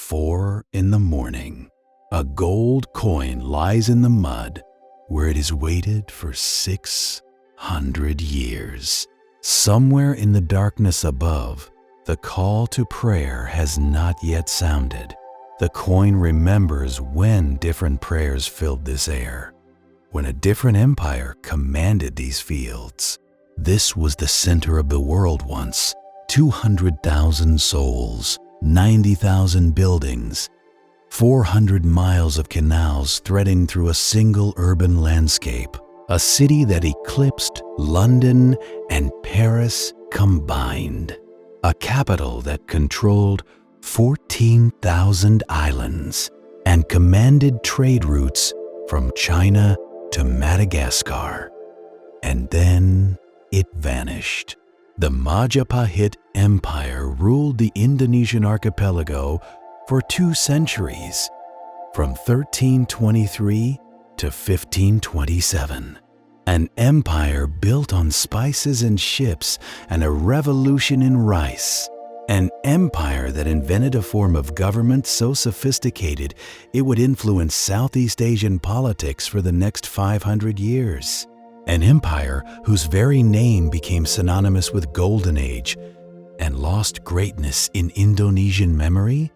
4 in the morning. A gold coin lies in the mud where it has waited for 600 years. Somewhere in the darkness above, the call to prayer has not yet sounded. The coin remembers when different prayers filled this air, when a different empire commanded these fields. This was the center of the world once. 200,000 souls, 90,000 buildings, 400 miles of canals threading through a single urban landscape, a city that eclipsed London and Paris combined, a capital that controlled 14,000 islands and commanded trade routes from China to Madagascar. And then it vanished. The Majapahit Empire ruled the Indonesian archipelago for 2 centuries, from 1323 to 1527. An empire built on spices and ships and a revolution in rice. An empire that invented a form of government so sophisticated it would influence Southeast Asian politics for the next 500 years. An empire whose very name became synonymous with Golden Age and lost greatness in Indonesian memory.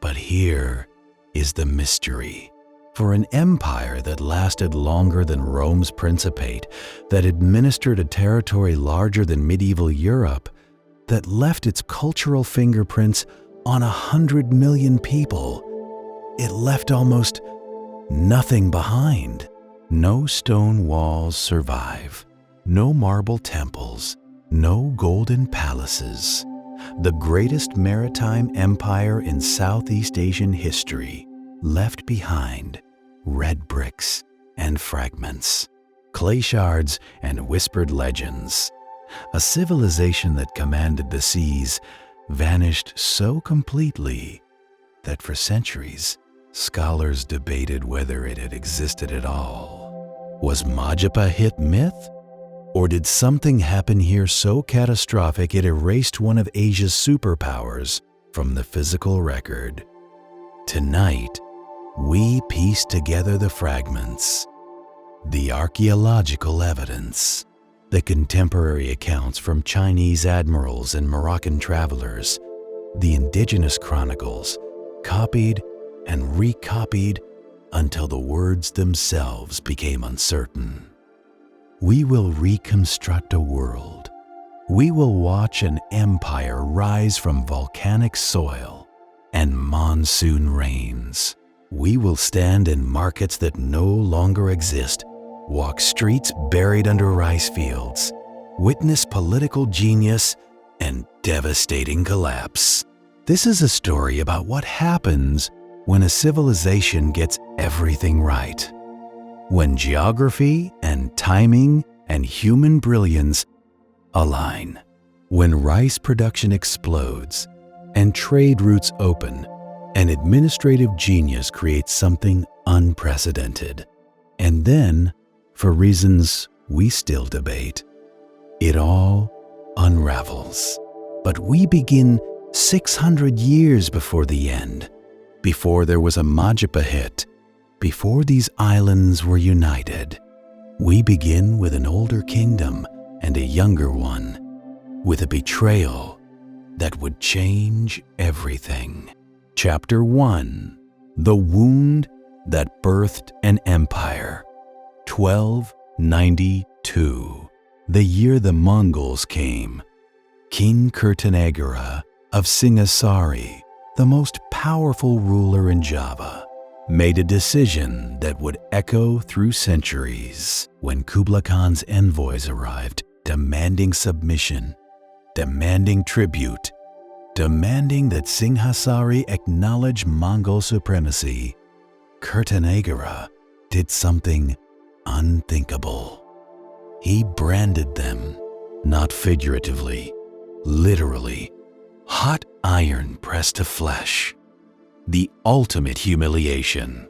But here is the mystery. For an empire that lasted longer than Rome's Principate, that administered a territory larger than medieval Europe, that left its cultural fingerprints on 100 million people, it left almost nothing behind. No stone walls survive, no marble temples, no golden palaces. The greatest maritime empire in Southeast Asian history left behind red bricks and fragments, clay shards and whispered legends. A civilization that commanded the seas vanished so completely that for centuries, scholars debated whether it had existed at all. Was Majapahit myth? Or did something happen here so catastrophic it erased one of Asia's superpowers from the physical record? Tonight, we piece together the fragments, the archaeological evidence, the contemporary accounts from Chinese admirals and Moroccan travelers, the indigenous chronicles, copied and recopied until the words themselves became uncertain. We will reconstruct a world. We will watch an empire rise from volcanic soil and monsoon rains. We will stand in markets that no longer exist, walk streets buried under rice fields, witness political genius and devastating collapse. This is a story about what happens when a civilization gets everything right. When geography and timing and human brilliance align. When rice production explodes and trade routes open, and administrative genius creates something unprecedented. And then, for reasons we still debate, it all unravels. But we begin 600 years before the end, before there was a Majapahit, before these islands were united. We begin with an older kingdom and a younger one, with a betrayal that would change everything. Chapter 1. The Wound That Birthed an Empire. 1292. The year the Mongols came. King Kertanegara of Singasari, the most powerful ruler in Java, made a decision that would echo through centuries when Kublai Khan's envoys arrived, demanding submission, demanding tribute, demanding that Singhasari acknowledge Mongol supremacy. Kertanegara did something unthinkable. He branded them, not figuratively, literally, hot iron pressed to flesh. The ultimate humiliation,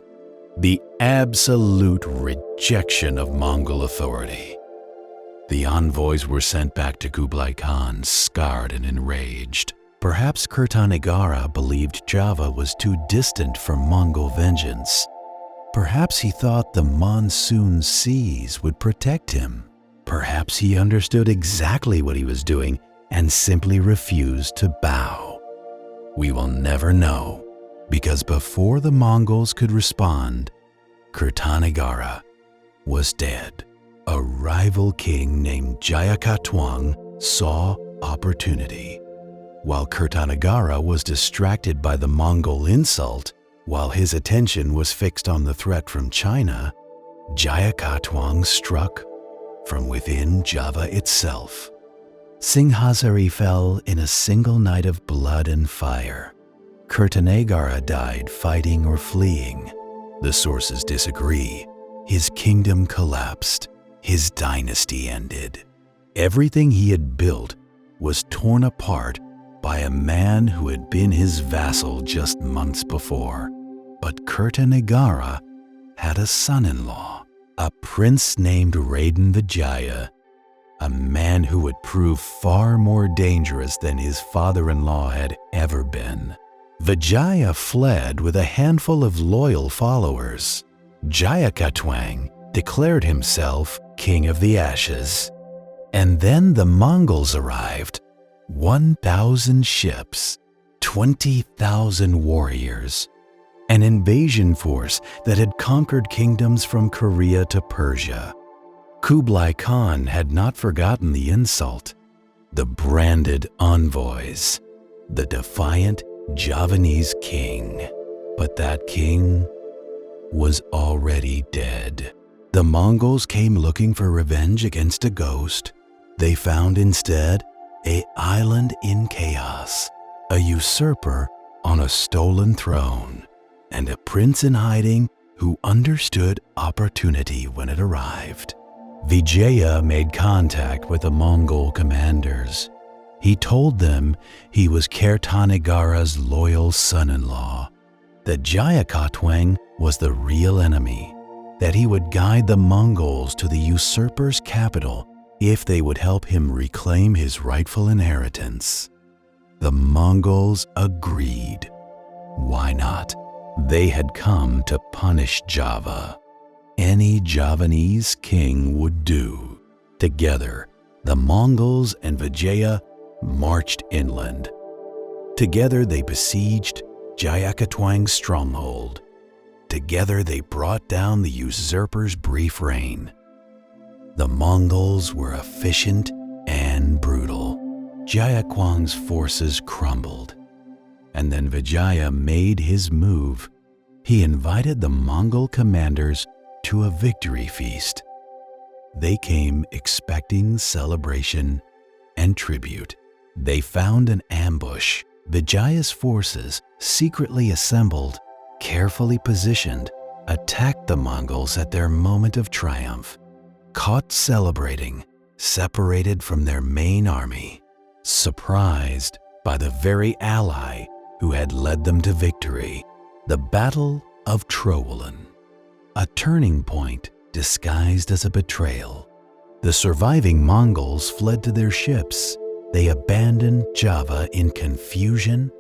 the absolute rejection of Mongol authority. The envoys were sent back to Kublai Khan, scarred and enraged, Perhaps Kertanegara believed Java was too distant from Mongol vengeance. Perhaps he thought the monsoon seas would protect him. Perhaps he understood exactly what he was doing and simply refused to bow. We will never know, because before the Mongols could respond, Kertanegara was dead. A rival king named Jayakatwang saw opportunity. While Kertanegara was distracted by the Mongol insult, while his attention was fixed on the threat from China, Jayakatwang struck from within Java itself. Singhasari fell in a single night of blood and fire. Kertanegara died fighting or fleeing. The sources disagree. His kingdom collapsed. His dynasty ended. Everything he had built was torn apart by a man who had been his vassal just months before. But Kertanegara had a son-in-law, a prince named Raden Vijaya, a man who would prove far more dangerous than his father-in-law had ever been. Vijaya fled with a handful of loyal followers. Jayakatwang declared himself king of the ashes. And then the Mongols arrived. 1,000 ships, 20,000 warriors, an invasion force that had conquered kingdoms from Korea to Persia. Kublai Khan had not forgotten the insult. The branded envoys, the defiant Javanese king. But that king was already dead. The Mongols came looking for revenge against a ghost. They found instead an island in chaos, a usurper on a stolen throne, and a prince in hiding who understood opportunity when it arrived. Vijaya made contact with the Mongol commanders. He told them he was Kertanegara's loyal son-in-law, that Jayakatwang was the real enemy, that he would guide the Mongols to the usurper's capital if they would help him reclaim his rightful inheritance. The Mongols agreed. Why not? They had come to punish Java. Any Javanese king would do. Together, the Mongols and Vijaya marched inland. Together they besieged Jayakatwang's stronghold. Together they brought down the usurper's brief reign. The Mongols were efficient and brutal. Jayakatwang's forces crumbled. And then Vijaya made his move. He invited the Mongol commanders to a victory feast. They came expecting celebration and tribute. They found an ambush. Vijaya's forces, secretly assembled, carefully positioned, attacked the Mongols at their moment of triumph. Caught celebrating, separated from their main army, surprised by the very ally who had led them to victory. The Battle of Trowulan, a turning point disguised as a betrayal. The surviving Mongols fled to their ships. They abandoned Java in confusion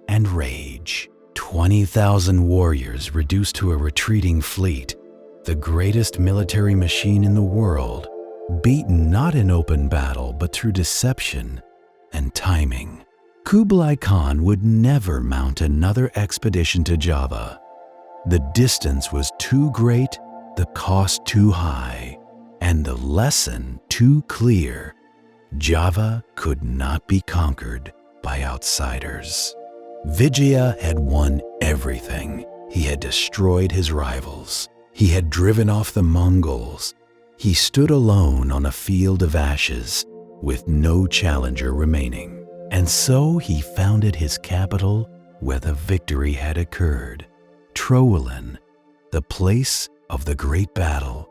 and rage. 20,000 warriors reduced to a retreating fleet, the greatest military machine in the world, beaten not in open battle but through deception and timing. Kublai Khan would never mount another expedition to Java. The distance was too great, the cost too high, and the lesson too clear. Java could not be conquered by outsiders. Vijaya had won everything. He had destroyed his rivals. He had driven off the Mongols. He stood alone on a field of ashes, with no challenger remaining. And so he founded his capital where the victory had occurred. Trowulan, the place of the great battle,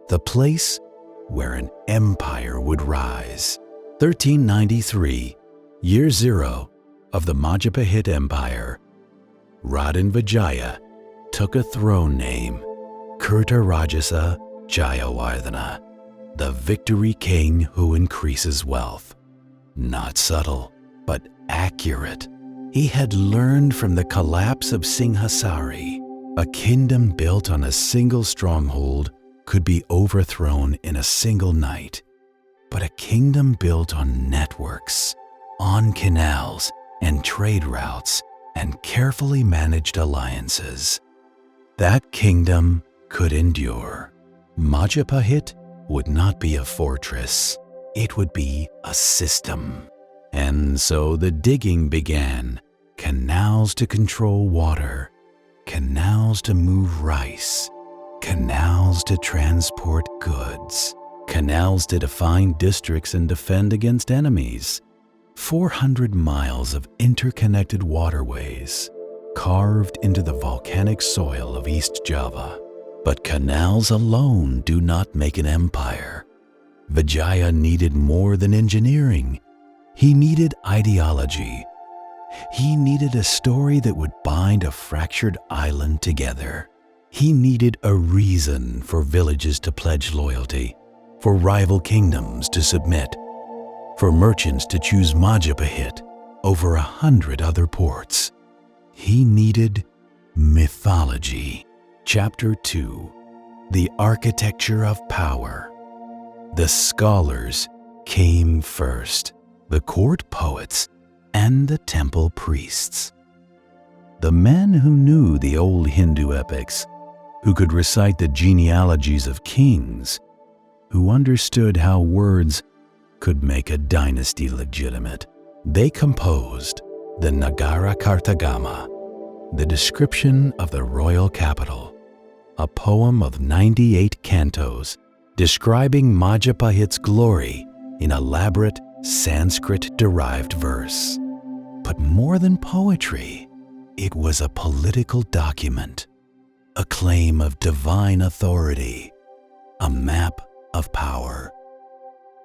the place where an empire would rise. 1393, year zero of the Majapahit Empire. Raden Vijaya took a throne name, Kurtarajasa Jayawardhana, the victory king who increases wealth. Not subtle, but accurate. He had learned from the collapse of Singhasari. A kingdom built on a single stronghold could be overthrown in a single night. But a kingdom built on networks, on canals and trade routes and carefully managed alliances, that kingdom could endure. Majapahit would not be a fortress, it would be a system. And so the digging began. Canals to control water, canals to move rice, canals to transport goods, canals to define districts and defend against enemies. 400 miles of interconnected waterways carved into the volcanic soil of East Java. But canals alone do not make an empire. Vijaya needed more than engineering. He needed ideology. He needed a story that would bind a fractured island together. He needed a reason for villages to pledge loyalty, for rival kingdoms to submit, for merchants to choose Majapahit over 100 other ports. He needed mythology. Chapter 2: The Architecture of Power. The scholars came first, the court poets and the temple priests. The men who knew the old Hindu epics, who could recite the genealogies of kings, who understood how words could make a dynasty legitimate. They composed the Nagara Kartagama, the description of the royal capital, a poem of 98 cantos describing Majapahit's glory in elaborate Sanskrit-derived verse. But more than poetry, it was a political document, a claim of divine authority, a map of power.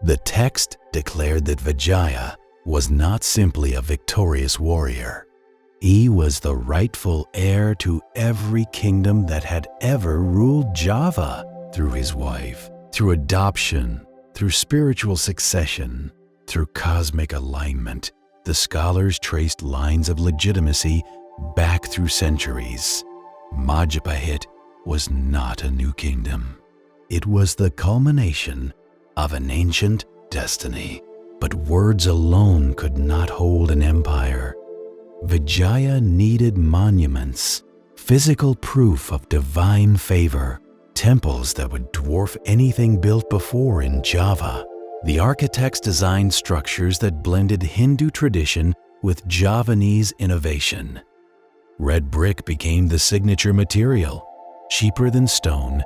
The text declared that Vijaya was not simply a victorious warrior. He was the rightful heir to every kingdom that had ever ruled Java, through his wife, through adoption, through spiritual succession, through cosmic alignment. The scholars traced lines of legitimacy back through centuries. Majapahit was not a new kingdom. It was the culmination of an ancient destiny. But words alone could not hold an empire. Vijaya needed monuments, physical proof of divine favor, temples that would dwarf anything built before in Java. The architects designed structures that blended Hindu tradition with Javanese innovation. Red brick became the signature material, cheaper than stone,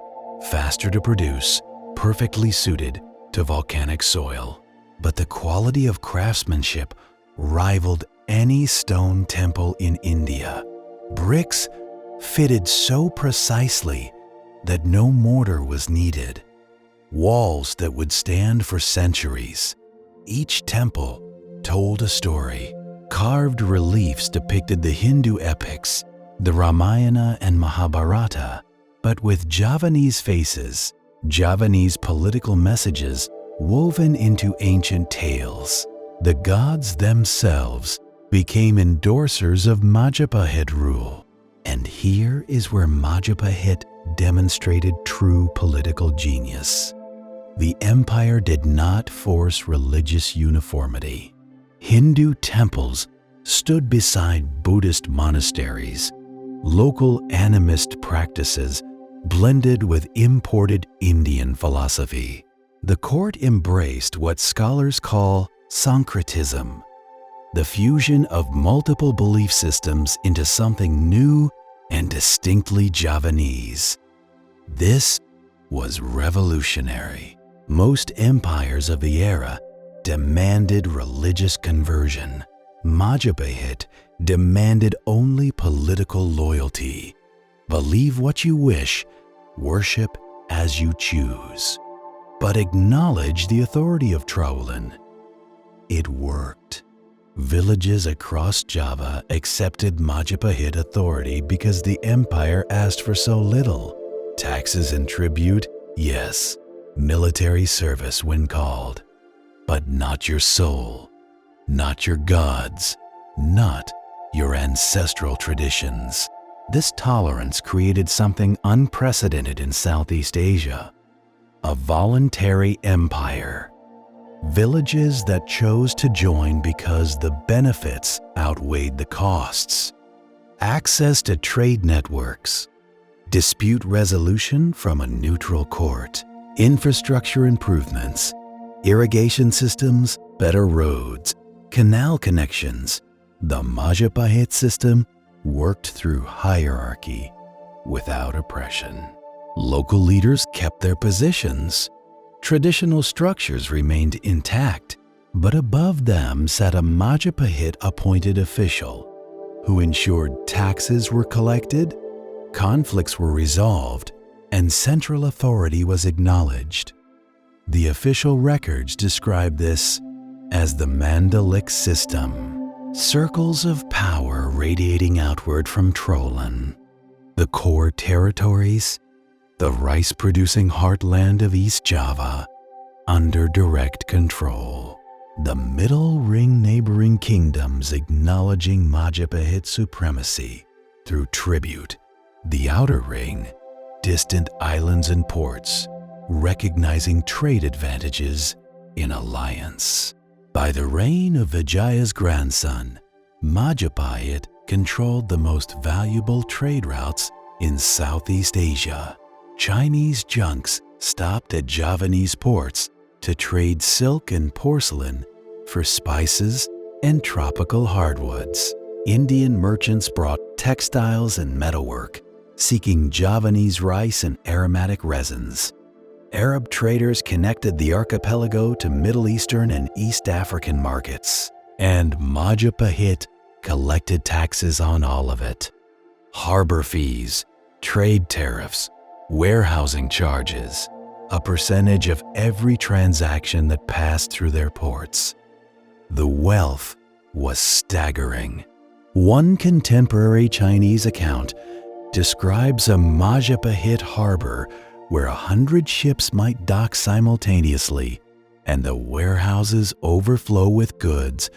faster to produce, perfectly suited to volcanic soil. But the quality of craftsmanship rivaled any stone temple in India. Bricks fitted so precisely that no mortar was needed. Walls that would stand for centuries. Each temple told a story. Carved reliefs depicted the Hindu epics, the Ramayana and Mahabharata, but with Javanese faces, Javanese political messages woven into ancient tales. The gods themselves became endorsers of Majapahit rule. And here is where Majapahit demonstrated true political genius. The empire did not force religious uniformity. Hindu temples stood beside Buddhist monasteries. Local animist practices blended with imported Indian philosophy. The court embraced what scholars call syncretism, the fusion of multiple belief systems into something new and distinctly Javanese. This was revolutionary. Most empires of the era demanded religious conversion. Majapahit demanded only political loyalty. Believe what you wish, worship as you choose, but acknowledge the authority of Trowulan. It worked. Villages across Java accepted Majapahit authority because the empire asked for so little. Taxes and tribute, yes. Military service when called. But not your soul, not your gods, not your ancestral traditions. This tolerance created something unprecedented in Southeast Asia: a voluntary empire. Villages that chose to join because the benefits outweighed the costs. Access to trade networks, dispute resolution from a neutral court, infrastructure improvements, irrigation systems, better roads, canal connections. The Majapahit system worked through hierarchy without oppression. Local leaders kept their positions. Traditional structures remained intact, but above them sat a Majapahit-appointed official who ensured taxes were collected, conflicts were resolved, and central authority was acknowledged. The official records describe this as the Mandalik system, circles of power radiating outward from Trolan. The core territories, the rice-producing heartland of East Java, under direct control. The middle ring neighboring kingdoms acknowledging Majapahit supremacy through tribute. The outer ring, distant islands and ports, recognizing trade advantages in alliance. By the reign of Vijaya's grandson, Majapahit controlled the most valuable trade routes in Southeast Asia. Chinese junks stopped at Javanese ports to trade silk and porcelain for spices and tropical hardwoods. Indian merchants brought textiles and metalwork, seeking Javanese rice and aromatic resins. Arab traders connected the archipelago to Middle Eastern and East African markets, and Majapahit collected taxes on all of it. Harbor fees, trade tariffs, warehousing charges, a percentage of every transaction that passed through their ports. The wealth was staggering. One contemporary Chinese account describes a Majapahit harbor where 100 ships might dock simultaneously, and the warehouses overflow with goods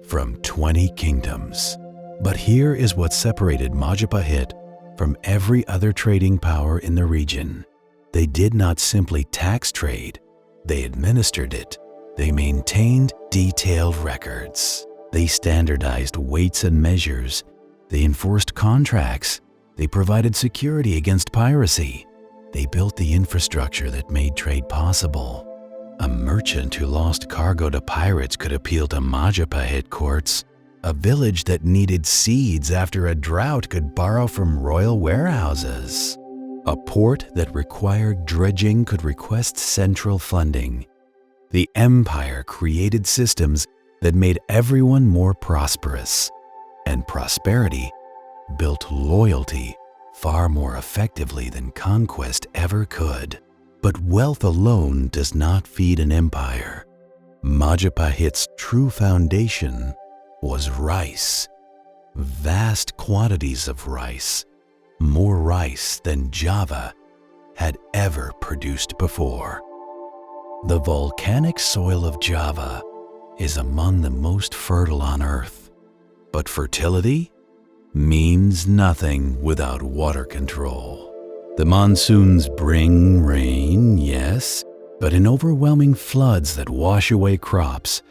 from 20 kingdoms. But here is what separated Majapahit from every other trading power in the region. They did not simply tax trade, they administered it. They maintained detailed records. They standardized weights and measures. They enforced contracts. They provided security against piracy. They built the infrastructure that made trade possible. A merchant who lost cargo to pirates could appeal to Majapahit courts. A village that needed seeds after a drought could borrow from royal warehouses. A port that required dredging could request central funding. The empire created systems that made everyone more prosperous, and prosperity built loyalty far more effectively than conquest ever could. But wealth alone does not feed an empire. Majapahit's true foundation was rice. Vast quantities of rice, more rice than Java had ever produced before. The volcanic soil of Java is among the most fertile on Earth, but fertility means nothing without water control. The monsoons bring rain, yes, but in overwhelming floods that wash away crops,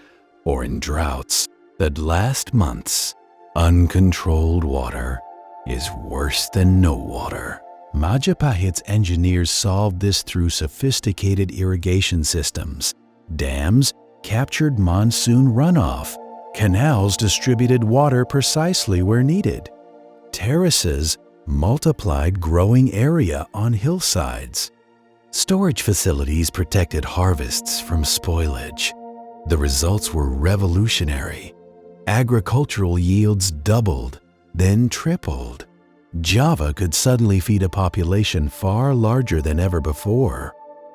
or in droughts that last months, uncontrolled water is worse than no water. Majapahit's engineers solved this through sophisticated irrigation systems. Dams captured monsoon runoff. Canals distributed water precisely where needed. Terraces multiplied growing area on hillsides. Storage facilities protected harvests from spoilage. The results were revolutionary. Agricultural yields doubled, then tripled. Java could suddenly feed a population far larger than ever before.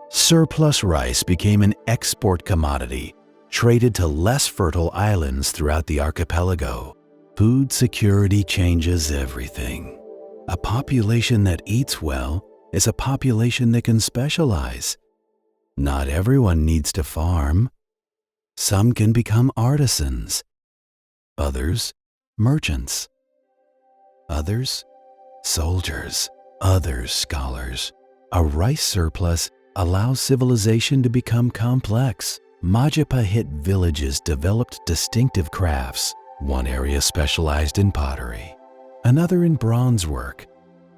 Surplus rice became an export commodity, traded to less fertile islands throughout the archipelago. Food security changes everything. A population that eats well is a population that can specialize. Not everyone needs to farm. Some can become artisans. Others merchants. Others, soldiers. Others, scholars. A rice surplus allows civilization to become complex. Majapahit villages developed distinctive crafts. One area specialized in pottery, another in bronze work,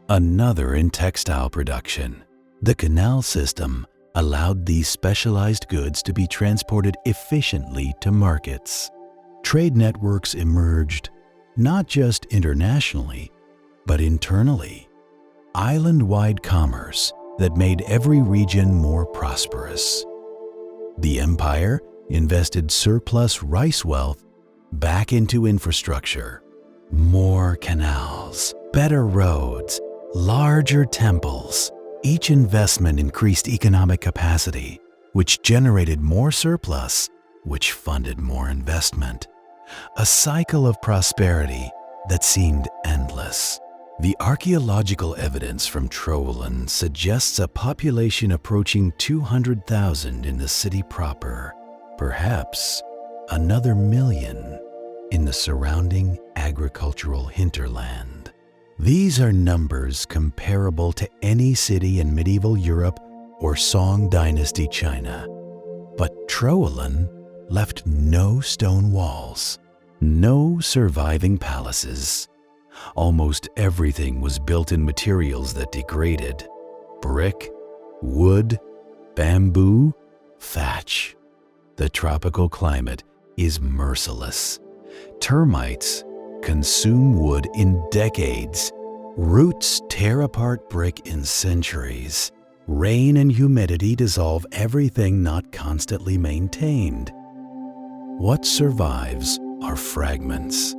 another in textile production. The canal system allowed these specialized goods to be transported efficiently to markets. Trade networks emerged, not just internationally, but internally. Island-wide commerce that made every region more prosperous. The empire invested surplus rice wealth back into infrastructure. More canals, better roads, larger temples. Each investment increased economic capacity, which generated more surplus, which funded more investment. A cycle of prosperity that seemed endless. The archaeological evidence from Troelen suggests a population approaching 200,000 in the city proper, perhaps another million in the surrounding agricultural hinterland. These are numbers comparable to any city in medieval Europe or Song Dynasty China. But Troelen left no stone walls, no surviving palaces. Almost everything was built in materials that degraded: brick, wood, bamboo, thatch. The tropical climate is merciless. Termites consume wood in decades. Roots tear apart brick in centuries. Rain and humidity dissolve everything not constantly maintained. What survives are fragments.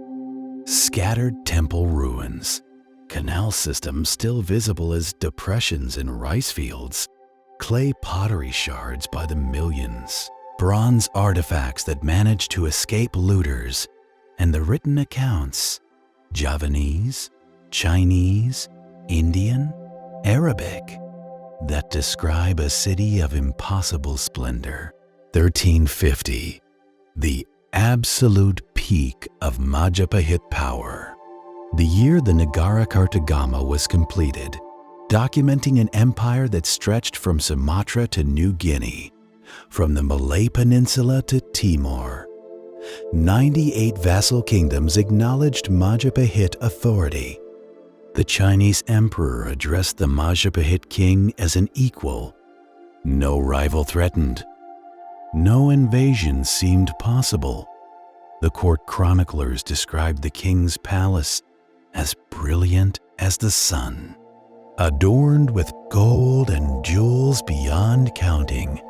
Scattered temple ruins, canal systems still visible as depressions in rice fields, clay pottery shards by the millions, bronze artifacts that managed to escape looters, and the written accounts, Javanese, Chinese, Indian, Arabic, that describe a city of impossible splendor. 1350, the absolute peak of Majapahit power. The year the Nagara Kartagama was completed, documenting an empire that stretched from Sumatra to New Guinea, from the Malay Peninsula to Timor. 98 vassal kingdoms acknowledged Majapahit authority. The Chinese emperor addressed the Majapahit king as an equal. No rival threatened. No invasion seemed possible. The court chroniclers described the king's palace as brilliant as the sun, adorned with gold and jewels beyond counting,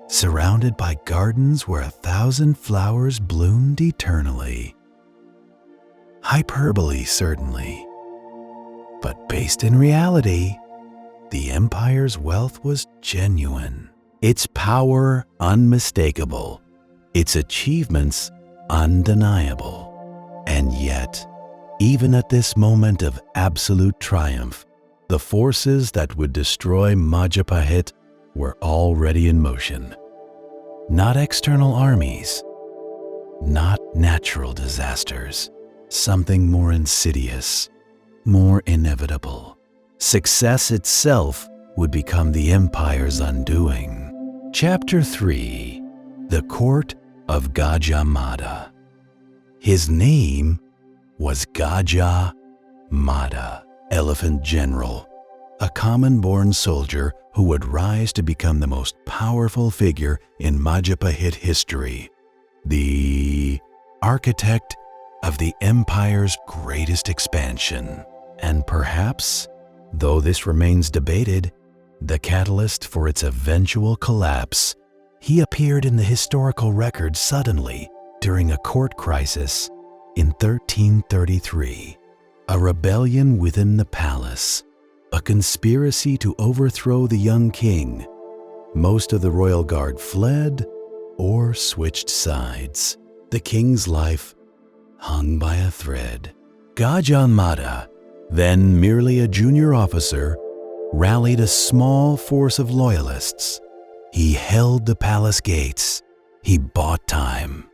surrounded by gardens where 1,000 flowers bloomed eternally. Hyperbole, certainly, but based in reality, the empire's wealth was genuine. Its power unmistakable, its achievements undeniable. And yet, even at this moment of absolute triumph, the forces that would destroy Majapahit were already in motion. Not external armies, not natural disasters, something more insidious, more inevitable. Success itself would become the empire's undoing. Chapter 3. The Court of Gajah Mada. His name was Gajah Mada, Elephant General, a common-born soldier who would rise to become the most powerful figure in Majapahit history, the architect of the empire's greatest expansion, and perhaps, though this remains debated, the catalyst for its eventual collapse. He appeared in the historical record suddenly during a court crisis in 1333, a rebellion within the palace, a conspiracy to overthrow the young king. Most of the royal guard fled or switched sides. The king's life hung by a thread. Gajah Mada, then merely a junior officer, rallied a small force of loyalists. He held the palace gates. He bought time.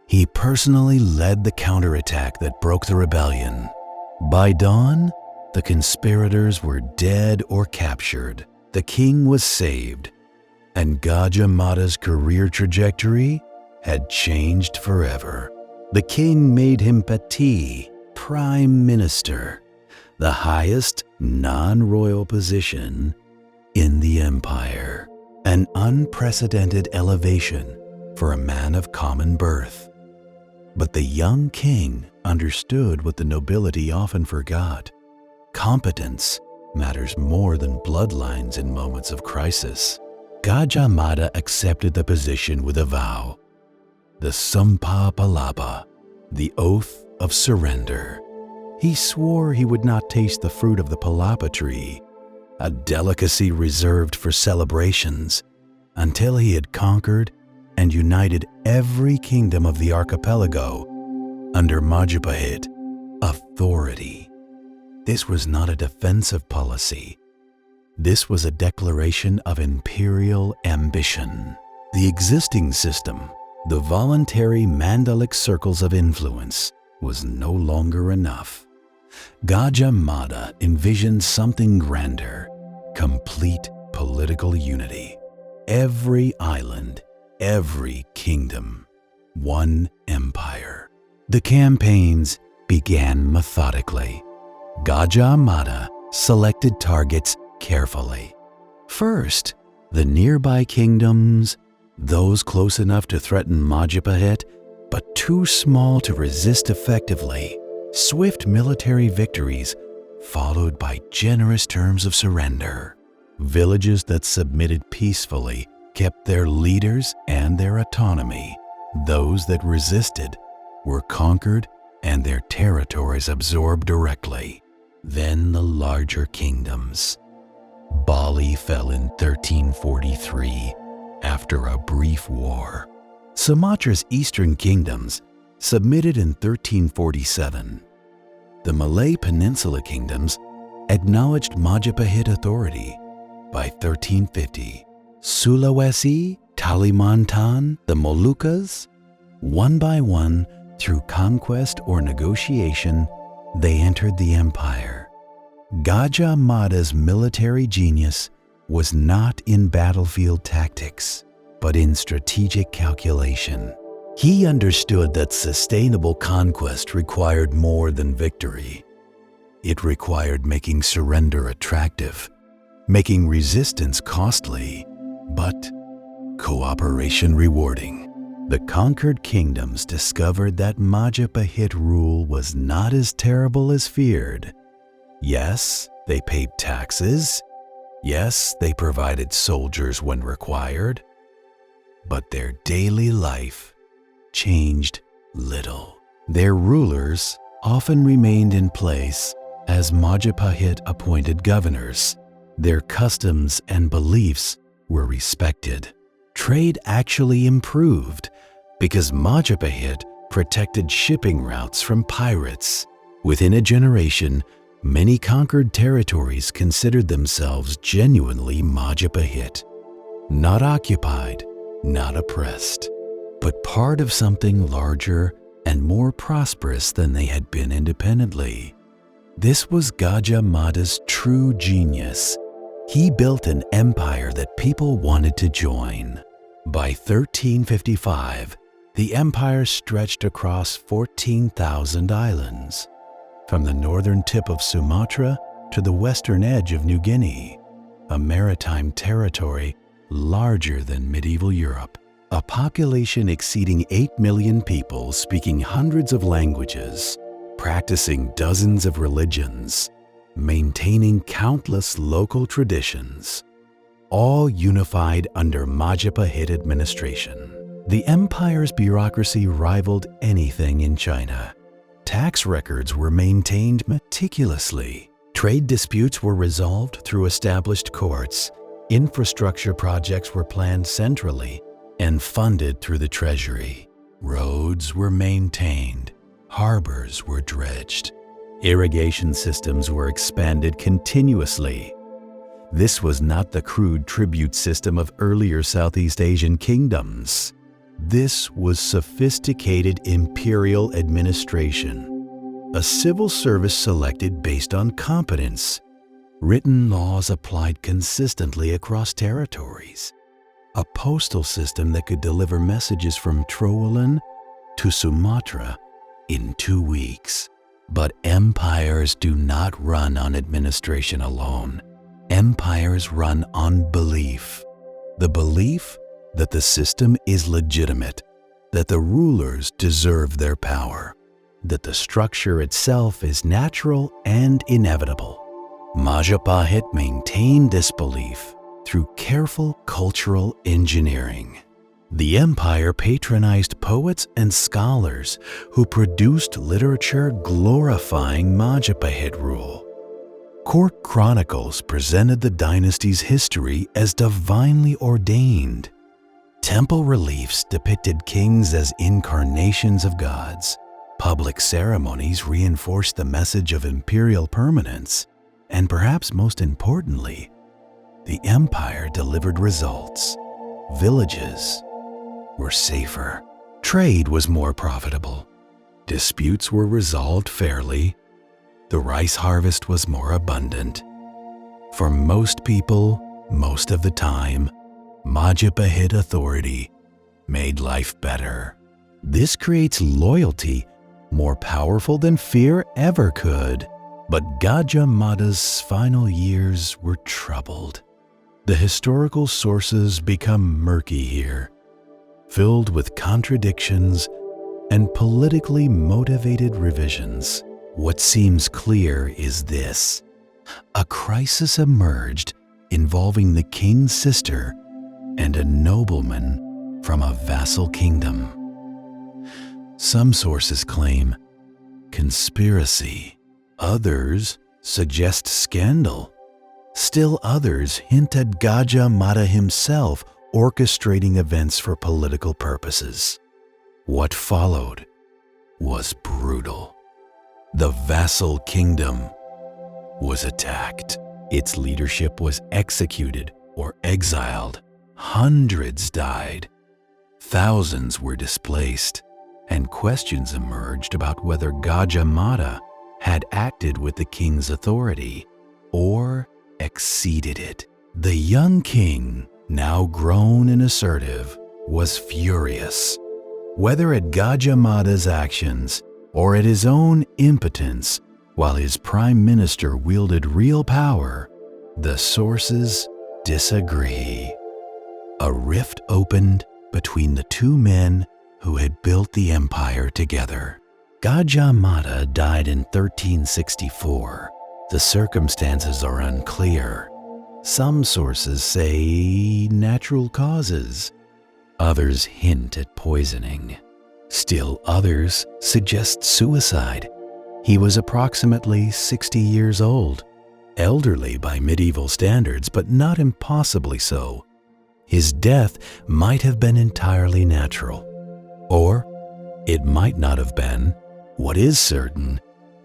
He personally led the counterattack that broke the rebellion. By dawn, the conspirators were dead or captured. The king was saved, and Gajah Mada's career trajectory had changed forever. The king made him Pati, Prime Minister, the highest non-royal position in the empire, an unprecedented elevation for a man of common birth. But the young king understood what the nobility often forgot. Competence matters more than bloodlines in moments of crisis. Gajah Mada accepted the position with a vow, the Sumpah Palapa, the oath of surrender. He swore he would not taste the fruit of the palapa tree, a delicacy reserved for celebrations, until he had conquered and united every kingdom of the archipelago under Majapahit authority. This was not a defensive policy. This was a declaration of imperial ambition. The existing system, the voluntary Mandalic circles of influence, was no longer enough. Gajah Mada envisioned something grander, complete political unity. Every island, every kingdom, one empire. The campaigns began methodically. Gajah Mada selected targets carefully. First, the nearby kingdoms, those close enough to threaten Majapahit, but too small to resist effectively. Swift military victories, followed by generous terms of surrender. Villages that submitted peacefully kept their leaders and their autonomy. Those that resisted were conquered and their territories absorbed directly. Then the larger kingdoms. Bali fell in 1343 after a brief war. Sumatra's eastern kingdoms submitted in 1347. The Malay Peninsula kingdoms acknowledged Majapahit authority by 1350. Sulawesi, Kalimantan, the Moluccas, one by one, through conquest or negotiation, they entered the empire. Gajah Mada's military genius was not in battlefield tactics, but in strategic calculation. He understood that sustainable conquest required more than victory. It required making surrender attractive, making resistance costly, but cooperation rewarding. The conquered kingdoms discovered that Majapahit rule was not as terrible as feared. Yes, they paid taxes. Yes, they provided soldiers when required. But their daily life changed little. Their rulers often remained in place as Majapahit appointed governors. Their customs and beliefs were respected. Trade actually improved because Majapahit protected shipping routes from pirates. Within a generation, many conquered territories considered themselves genuinely Majapahit, not occupied, not oppressed, but part of something larger and more prosperous than they had been independently. This was Gajah Mada's true genius. He built an empire that people wanted to join. By 1355, the empire stretched across 14,000 islands, from the northern tip of Sumatra to the western edge of New Guinea, a maritime territory larger than medieval Europe. A population exceeding 8 million people speaking hundreds of languages, practicing dozens of religions, maintaining countless local traditions, all unified under Majapahit administration. The empire's bureaucracy rivaled anything in China. Tax records were maintained meticulously. Trade disputes were resolved through established courts. Infrastructure projects were planned centrally and funded through the treasury. Roads were maintained. Harbors were dredged. Irrigation systems were expanded continuously. This was not the crude tribute system of earlier Southeast Asian kingdoms. This was sophisticated imperial administration, a civil service selected based on competence, written laws applied consistently across territories, a postal system that could deliver messages from Trowolen to Sumatra in 2 weeks. But empires do not run on administration alone. Empires run on belief. The belief that the system is legitimate, that the rulers deserve their power, that the structure itself is natural and inevitable. Majapahit maintained this belief through careful cultural engineering. The empire patronized poets and scholars who produced literature glorifying Majapahit rule. Court chronicles presented the dynasty's history as divinely ordained. Temple reliefs depicted kings as incarnations of gods. Public ceremonies reinforced the message of imperial permanence. And perhaps most importantly, the empire delivered results. Villages were safer. Trade was more profitable. Disputes were resolved fairly. The rice harvest was more abundant. For most people, most of the time, Majapahit authority made life better. This creates loyalty more powerful than fear ever could. But Gajah Mada's final years were troubled. The historical sources become murky here, filled with contradictions and politically motivated revisions. What seems clear is this: a crisis emerged involving the king's sister and a nobleman from a vassal kingdom. Some sources claim conspiracy. Others suggest scandal. Still others hint at Gajah Mada himself orchestrating events for political purposes. What followed was brutal. The vassal kingdom was attacked. Its leadership was executed or exiled. Hundreds died. Thousands were displaced, and questions emerged about whether Gajah Mada had acted with the king's authority or exceeded it. The young king, now grown and assertive, was furious. Whether at Gajah Mada's actions or at his own impotence, while his prime minister wielded real power, the sources disagree. A rift opened between the two men who had built the empire together. Gajah Mada died in 1364. The circumstances are unclear. Some sources say natural causes. Others hint at poisoning. Still others suggest suicide. He was approximately 60 years old, elderly by medieval standards, but not impossibly so. His death might have been entirely natural, or it might not have been. What is certain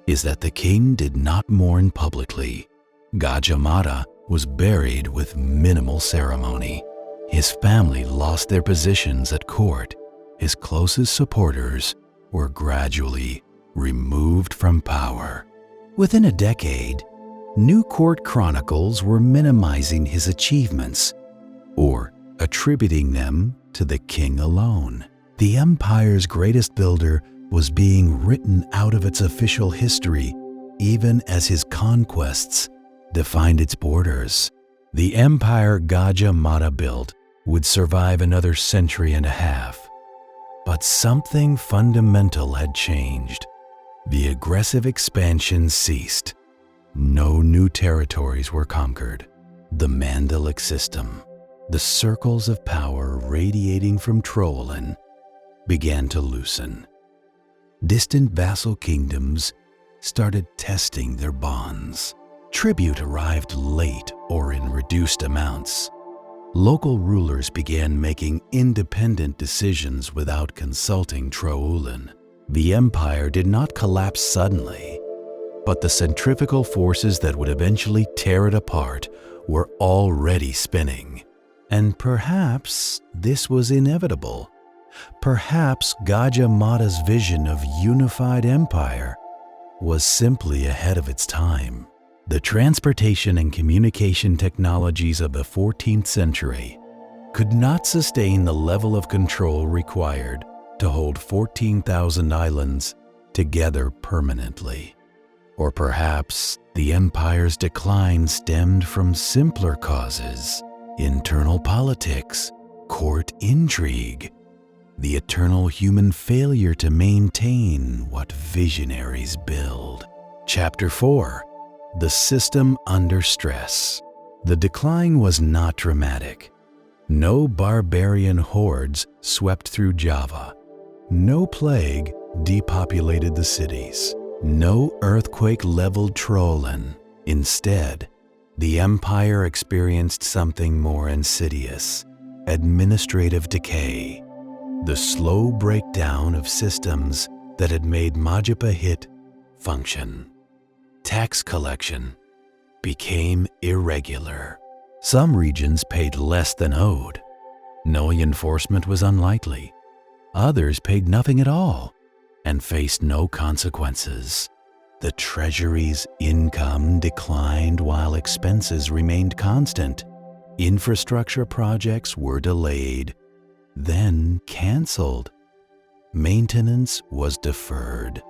is that the king did not mourn publicly. Gajah Mada was buried with minimal ceremony. His family lost their positions at court. His closest supporters were gradually removed from power. Within a decade, new court chronicles were minimizing his achievements or attributing them to the king alone. The empire's greatest builder was being written out of its official history, even as his conquests defined its borders. The empire Gajah Mada built would survive another century and a half. But something fundamental had changed. The aggressive expansion ceased. No new territories were conquered. The Mandalic system, the circles of power radiating from Trowolen, began to loosen. Distant vassal kingdoms started testing their bonds. Tribute arrived late or in reduced amounts. Local rulers began making independent decisions without consulting Trowolen. The empire did not collapse suddenly, but the centrifugal forces that would eventually tear it apart were already spinning. And perhaps this was inevitable. Perhaps Gajah Mada's vision of unified empire was simply ahead of its time. The transportation and communication technologies of the 14th century could not sustain the level of control required to hold 14,000 islands together permanently. Or perhaps the empire's decline stemmed from simpler causes: internal politics, court intrigue, the eternal human failure to maintain what visionaries build. Chapter 4: The System Under Stress. The decline was not dramatic. No barbarian hordes swept through Java. No plague depopulated the cities. No earthquake leveled Trollen. Instead, the empire experienced something more insidious: administrative decay. The slow breakdown of systems that had made Majapahit function. Tax collection became irregular. Some regions paid less than owed. No enforcement was unlikely. Others paid nothing at all and faced no consequences. The treasury's income declined while expenses remained constant. Infrastructure projects were delayed, then canceled. Maintenance was deferred.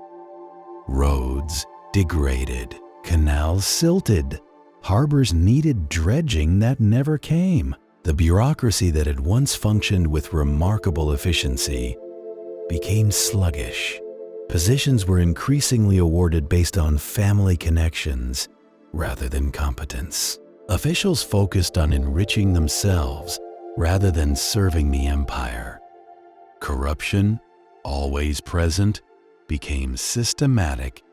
Roads degraded, canals silted, harbors needed dredging that never came. The bureaucracy that had once functioned with remarkable efficiency became sluggish. Positions were increasingly awarded based on family connections rather than competence. Officials focused on enriching themselves rather than serving the empire. Corruption, always present, became systematic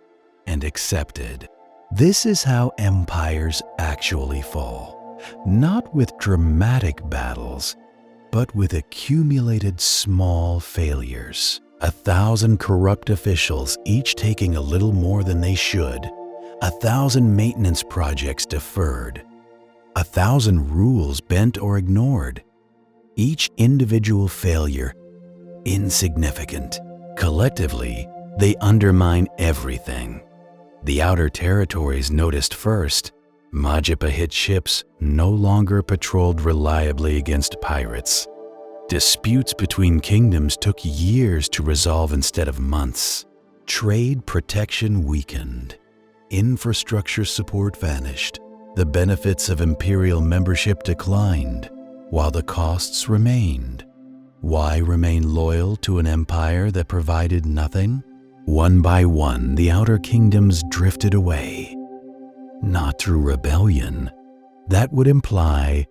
and accepted. This is how empires actually fall, not with dramatic battles, but with accumulated small failures. 1,000 corrupt officials, each taking a little more than they should. 1,000 maintenance projects deferred. 1,000 rules bent or ignored. Each individual failure insignificant. Collectively, they undermine everything. The outer territories noticed first. Majapahit ships no longer patrolled reliably against pirates. Disputes between kingdoms took years to resolve instead of months. Trade protection weakened. Infrastructure support vanished. The benefits of imperial membership declined, while the costs remained. Why remain loyal to an empire that provided nothing? One by one, the outer kingdoms drifted away. Not through rebellion. That would imply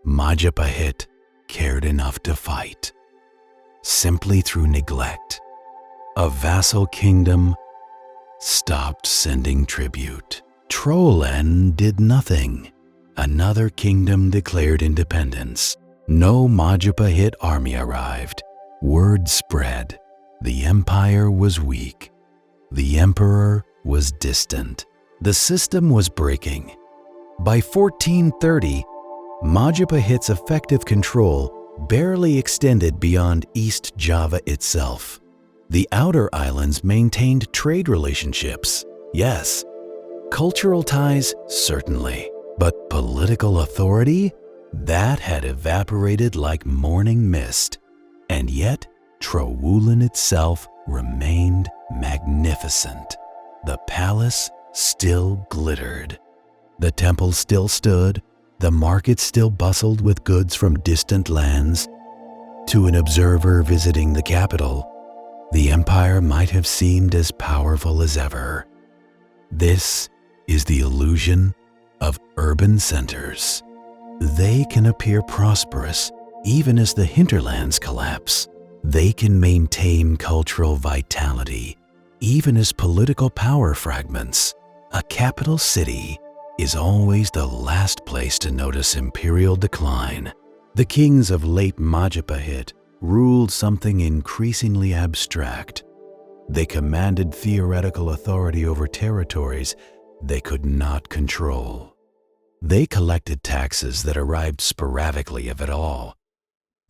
Majapahit cared enough to fight. Simply through neglect. A vassal kingdom stopped sending tribute. Trollen did nothing. Another kingdom declared independence. No Majapahit army arrived. Word spread. The empire was weak. The emperor was distant. The system was breaking. By 1430, Majapahit's effective control barely extended beyond East Java itself. The outer islands maintained trade relationships, yes. Cultural ties, certainly. But political authority? That had evaporated like morning mist. And yet, Trowulan itself remained magnificent. The palace still glittered. The temple still stood. The market still bustled with goods from distant lands. To an observer visiting the capital, the empire might have seemed as powerful as ever. This is the illusion of urban centers. They can appear prosperous even as the hinterlands collapse. They can maintain cultural vitality even as political power fragments. A capital city is always the last place to notice imperial decline. The kings of late Majapahit ruled something increasingly abstract. They commanded theoretical authority over territories they could not control. They collected taxes that arrived sporadically, if at all.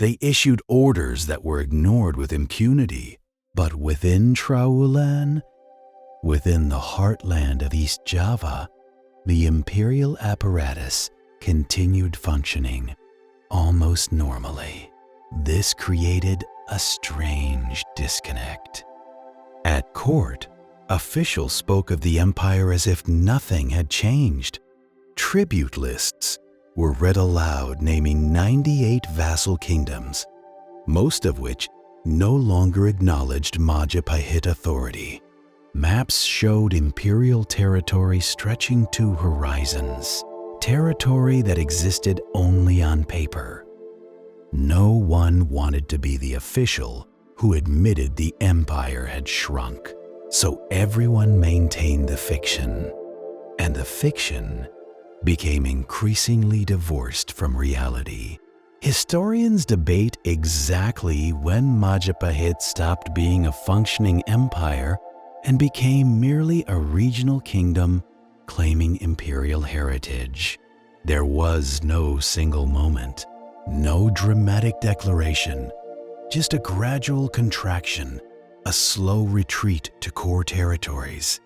They issued orders that were ignored with impunity. But within Trowulan, within the heartland of East Java, the imperial apparatus continued functioning almost normally. This created a strange disconnect. At court, officials spoke of the empire as if nothing had changed. Tribute lists were read aloud naming 98 vassal kingdoms, most of which no longer acknowledged Majapahit authority. Maps showed imperial territory stretching to horizons, territory that existed only on paper. No one wanted to be the official who admitted the empire had shrunk, so everyone maintained the fiction, and the fiction became increasingly divorced from reality. Historians debate exactly when Majapahit stopped being a functioning empire and became merely a regional kingdom claiming imperial heritage. There was no single moment, no dramatic declaration, just a gradual contraction, a slow retreat to core territories,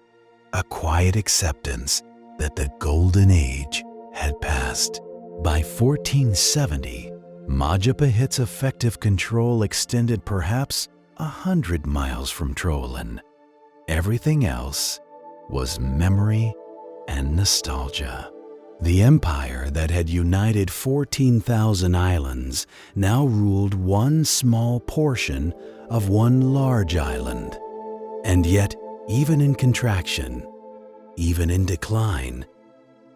a quiet acceptance that the golden age had passed. By 1470, Majapahit's effective control extended perhaps 100 miles from Trowulan. Everything else was memory and nostalgia. The empire that had united 14,000 islands now ruled one small portion of one large island. And yet, even in contraction, even in decline,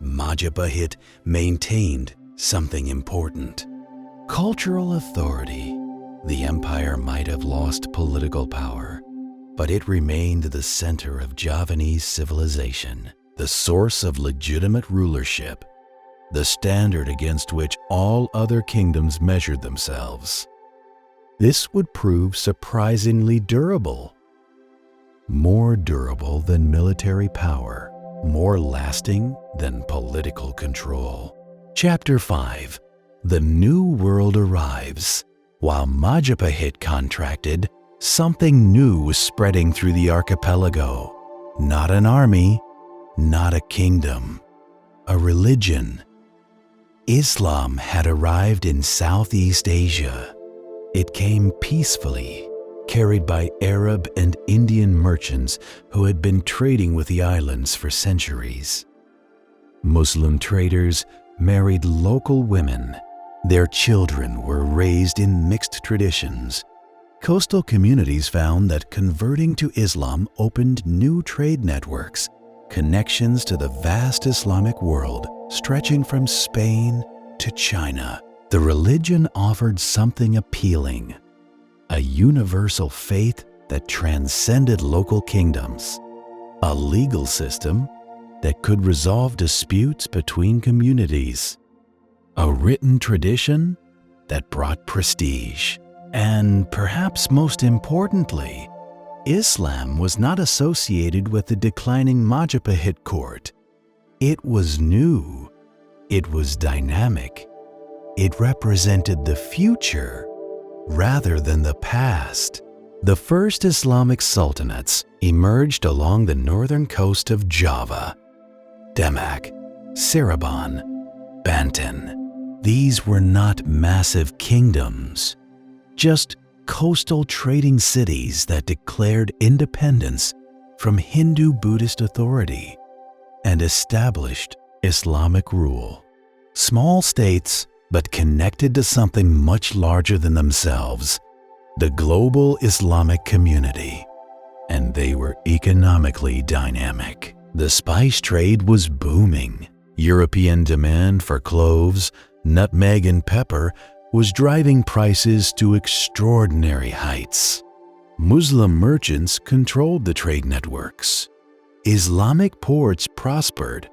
Majapahit maintained something important. Cultural authority. The empire might have lost political power, but it remained the center of Javanese civilization, the source of legitimate rulership, the standard against which all other kingdoms measured themselves. This would prove surprisingly durable. More durable than military power, more lasting than political control. Chapter 5. The New World arrives. While Majapahit contracted, something new was spreading through the archipelago. Not an army, not a kingdom, a religion. Islam had arrived in Southeast Asia. It came peacefully, carried by Arab and Indian merchants who had been trading with the islands for centuries. Muslim traders married local women. Their children were raised in mixed traditions. Coastal communities found that converting to Islam opened new trade networks, connections to the vast Islamic world stretching from Spain to China. The religion offered something appealing, a universal faith that transcended local kingdoms, a legal system that could resolve disputes between communities, a written tradition that brought prestige. And perhaps most importantly, Islam was not associated with the declining Majapahit court. It was new, it was dynamic, it represented the future rather than the past. The first Islamic sultanates emerged along the northern coast of Java. Demak, Cirebon, Banten. These were not massive kingdoms, just coastal trading cities that declared independence from Hindu-Buddhist authority and established Islamic rule. Small states, but connected to something much larger than themselves, the global Islamic community. And they were economically dynamic. The spice trade was booming. European demand for cloves, nutmeg, and pepper was driving prices to extraordinary heights. Muslim merchants controlled the trade networks. Islamic ports prospered.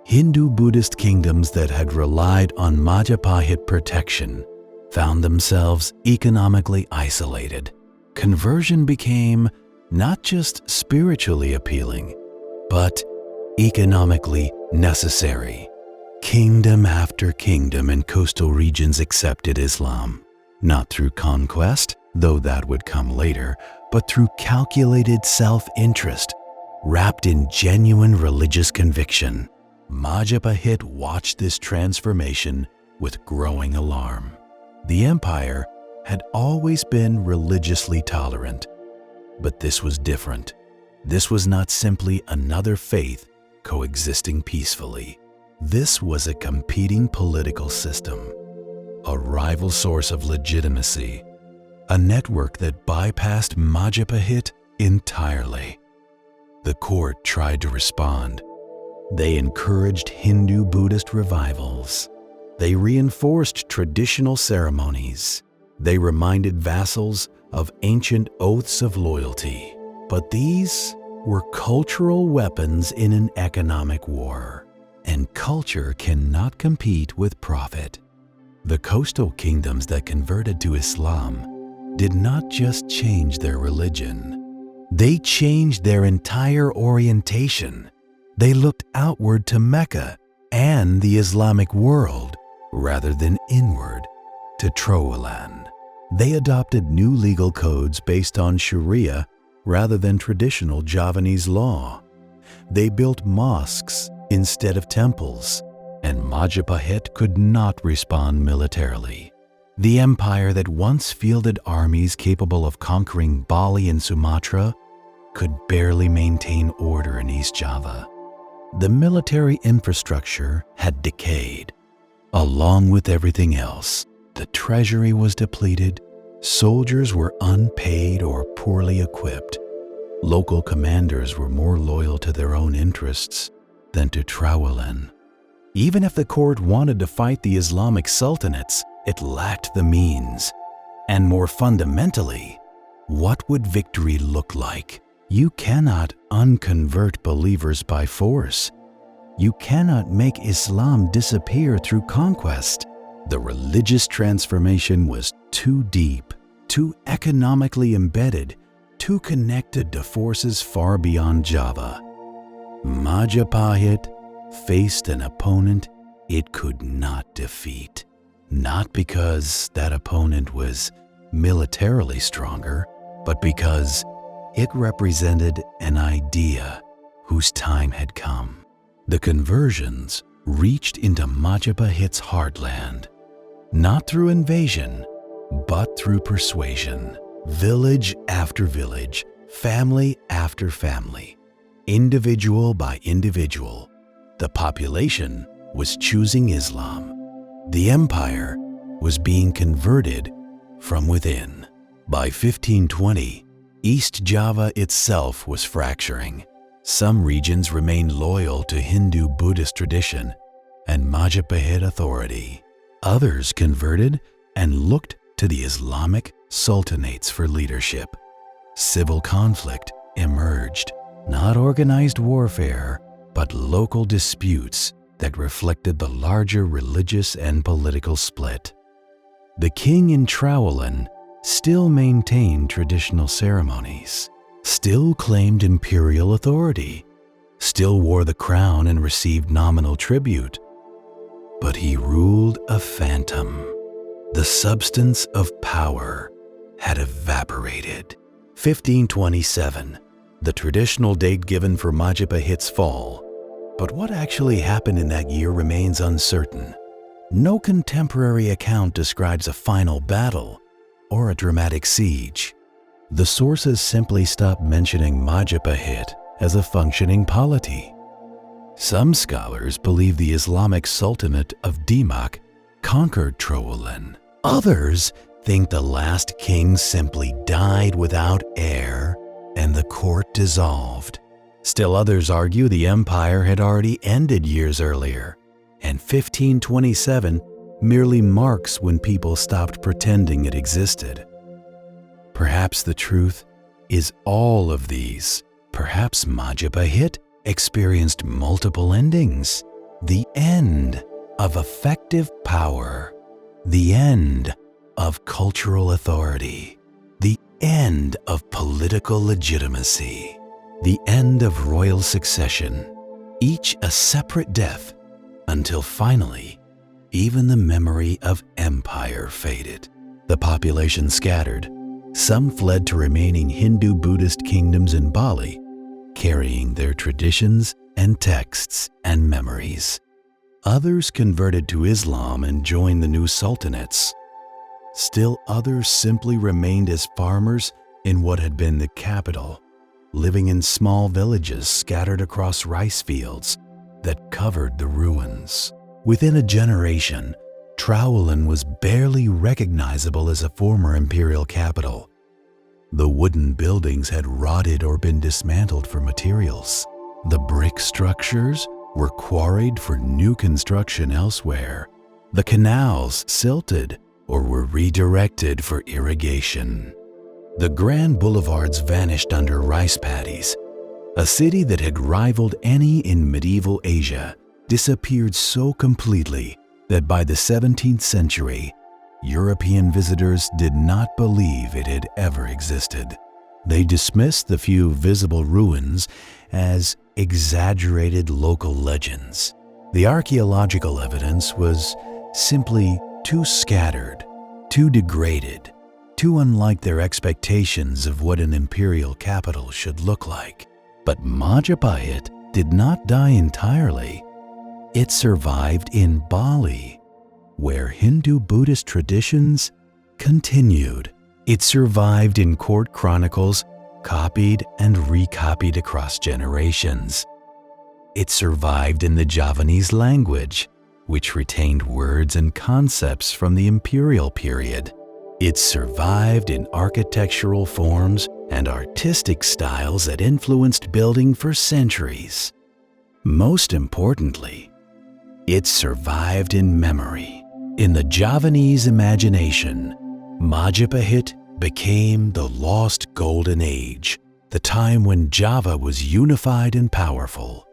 Hindu-Buddhist kingdoms that had relied on Majapahit protection found themselves economically isolated. Conversion became not just spiritually appealing, but economically necessary. Kingdom after kingdom in coastal regions accepted Islam. not through conquest, though that would come later, but through calculated self-interest, wrapped in genuine religious conviction. Majapahit watched this transformation with growing alarm. The empire had always been religiously tolerant, but this was different. This was not simply another faith coexisting peacefully. This was a competing political system, a rival source of legitimacy, a network that bypassed Majapahit entirely. The court tried to respond. They encouraged Hindu-Buddhist revivals. They reinforced traditional ceremonies. They reminded vassals of ancient oaths of loyalty. But these were cultural weapons in an economic war, and culture cannot compete with profit. The coastal kingdoms that converted to Islam did not just change their religion. They changed their entire orientation. They looked outward to Mecca and the Islamic world rather than inward to Trowolan. They adopted new legal codes based on Sharia rather than traditional Javanese law. They built mosques instead of temples, and Majapahit could not respond militarily. The empire that once fielded armies capable of conquering Bali and Sumatra could barely maintain order in East Java. The military infrastructure had decayed. Along with everything else, the treasury was depleted, soldiers were unpaid or poorly equipped. Local commanders were more loyal to their own interests than to Trowolan. Even if the court wanted to fight the Islamic sultanates, it lacked the means. And more fundamentally, what would victory look like? You cannot unconvert believers by force. You cannot make Islam disappear through conquest. The religious transformation was too deep, too economically embedded, too connected to forces far beyond Java. Majapahit faced an opponent it could not defeat. Not because that opponent was militarily stronger, but because it represented an idea whose time had come. The conversions reached into Majapahit's heartland, not through invasion, but through persuasion. Village after village, family after family, individual by individual, the population was choosing Islam. The empire was being converted from within. By 1520, East Java itself was fracturing. Some regions remained loyal to Hindu-Buddhist tradition and Majapahit authority. Others converted and looked to the Islamic sultanates for leadership. Civil conflict emerged, not organized warfare, but local disputes that reflected the larger religious and political split. The king in Trowolan still maintained traditional ceremonies, still claimed imperial authority, still wore the crown and received nominal tribute. But he ruled a phantom. The substance of power had evaporated. 1527, the traditional date given for Majapahit's fall. But what actually happened in that year remains uncertain. No contemporary account describes a final battle or a dramatic siege. The sources simply stop mentioning Majapahit as a functioning polity. Some scholars believe the Islamic Sultanate of Demak conquered Trowolan. Others think the last king simply died without heir and the court dissolved. Still others argue the empire had already ended years earlier, and 1527 merely marks when people stopped pretending it existed. Perhaps the truth is all of these. Perhaps Majapahit experienced multiple endings. The end of effective power, the end of cultural authority, the end of political legitimacy, the end of royal succession, each a separate death, until finally, even the memory of empire faded. The population scattered. Some fled to remaining Hindu-Buddhist kingdoms in Bali, carrying their traditions and texts and memories. Others converted to Islam and joined the new sultanates. Still others simply remained as farmers in what had been the capital, living in small villages scattered across rice fields that covered the ruins. Within a generation, Trowulan was barely recognizable as a former imperial capital. The wooden buildings had rotted or been dismantled for materials. The brick structures were quarried for new construction elsewhere. The canals silted or were redirected for irrigation. The grand boulevards vanished under rice paddies. A city that had rivaled any in medieval Asia disappeared so completely that by the 17th century, European visitors did not believe it had ever existed. They dismissed the few visible ruins as exaggerated local legends. The archaeological evidence was simply too scattered, too degraded, too unlike their expectations of what an imperial capital should look like. But Majapahit did not die entirely. It survived in Bali, where Hindu-Buddhist traditions continued. It survived in court chronicles, copied and recopied across generations. It survived in the Javanese language, which retained words and concepts from the imperial period. It survived in architectural forms and artistic styles that influenced building for centuries. Most importantly, it survived in memory. In the Javanese imagination, Majapahit became the lost golden age, the time when Java was unified and powerful,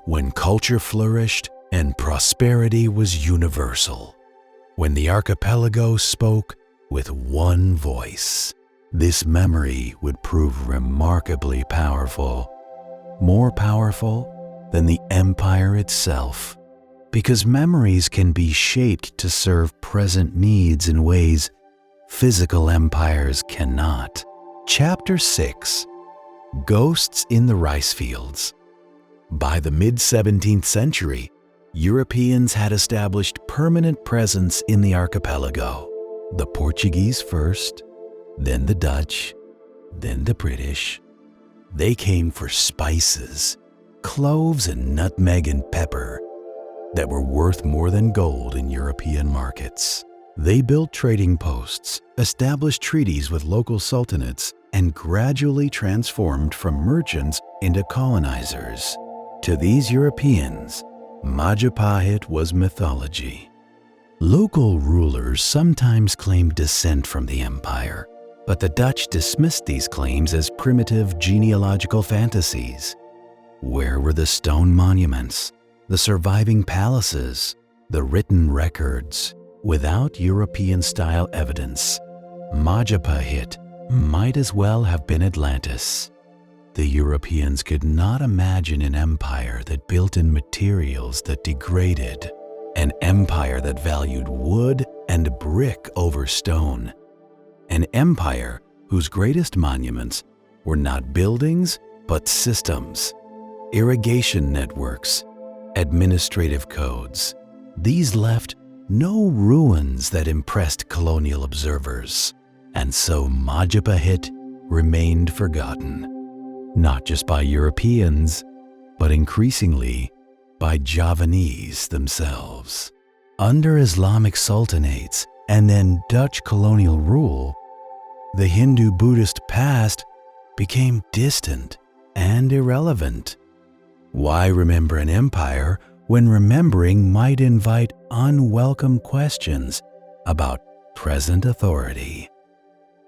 when culture flourished and prosperity was universal, when the archipelago spoke with one voice. This memory would prove remarkably powerful, more powerful than the empire itself, because memories can be shaped to serve present needs in ways physical empires cannot. Chapter 6: Ghosts in the Rice Fields. By the mid-17th century, Europeans had established permanent presence in the archipelago. The Portuguese first, then the Dutch, then the British. They came for spices, cloves and nutmeg and pepper that were worth more than gold in European markets. They built trading posts, established treaties with local sultanates, and gradually transformed from merchants into colonizers. To these Europeans, Majapahit was mythology. Local rulers sometimes claimed descent from the empire, but the Dutch dismissed these claims as primitive genealogical fantasies. Where were the stone monuments, the surviving palaces, the written records? Without European-style evidence, Majapahit might as well have been Atlantis. The Europeans could not imagine an empire that built in materials that degraded, an empire that valued wood and brick over stone, an empire whose greatest monuments were not buildings but systems, irrigation networks, administrative codes. These left no ruins that impressed colonial observers, and so Majapahit remained forgotten, not just by Europeans, but increasingly by Javanese themselves. Under Islamic sultanates and then Dutch colonial rule, the Hindu-Buddhist past became distant and irrelevant. Why remember an empire when remembering might invite unwelcome questions about present authority?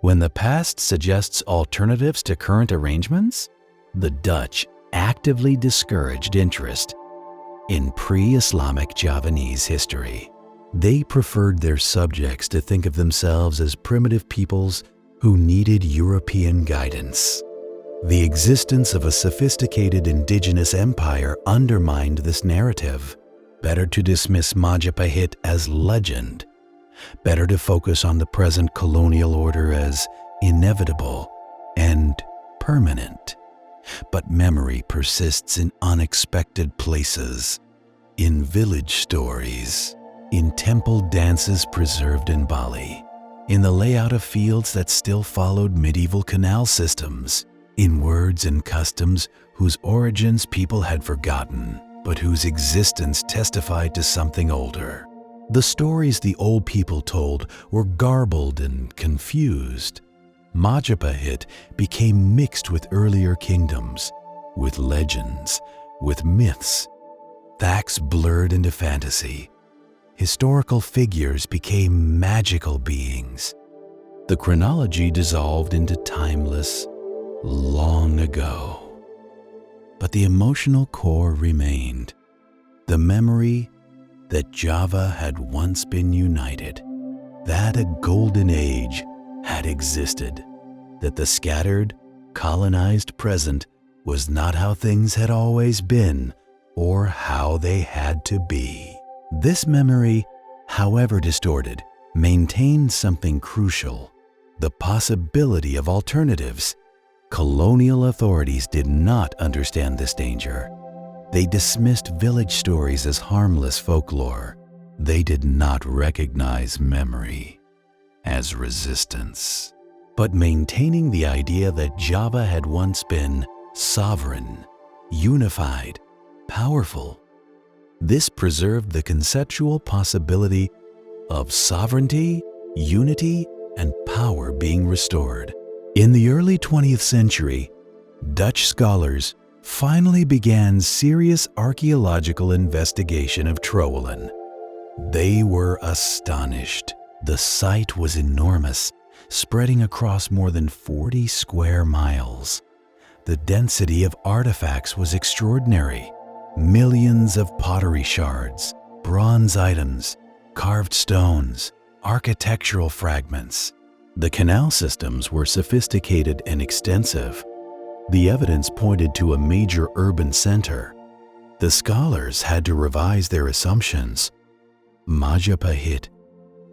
When the past suggests alternatives to current arrangements, the Dutch actively discouraged interest in pre-Islamic Javanese history. They preferred their subjects to think of themselves as primitive peoples who needed European guidance. The existence of a sophisticated indigenous empire undermined this narrative. Better to dismiss Majapahit as legend, Better to focus on the present colonial order as inevitable and permanent. But memory persists in unexpected places, in village stories, in temple dances preserved in Bali, in the layout of fields that still followed medieval canal systems, in words and customs whose origins people had forgotten, but whose existence testified to something older. The stories the old people told were garbled and confused. Majapahit became mixed with earlier kingdoms, with legends, with myths. Facts blurred into fantasy. Historical figures became magical beings. The chronology dissolved into timeless, long ago. But the emotional core remained. The memory that Java had once been united, that a golden age had existed, that the scattered, colonized present was not how things had always been or how they had to be. This memory, however distorted, maintained something crucial: the possibility of alternatives. Colonial authorities did not understand this danger. They dismissed village stories as harmless folklore. They did not recognize memory as resistance. But maintaining the idea that Java had once been sovereign, unified, powerful, this preserved the conceptual possibility of sovereignty, unity, and power being restored. In the early 20th century, Dutch scholars finally began serious archaeological investigation of Trowelin. They were astonished. The site was enormous, spreading across more than 40 square miles. The density of artifacts was extraordinary. Millions of pottery shards, bronze items, carved stones, architectural fragments. The canal systems were sophisticated and extensive. The evidence pointed to a major urban center. The scholars had to revise their assumptions. Majapahit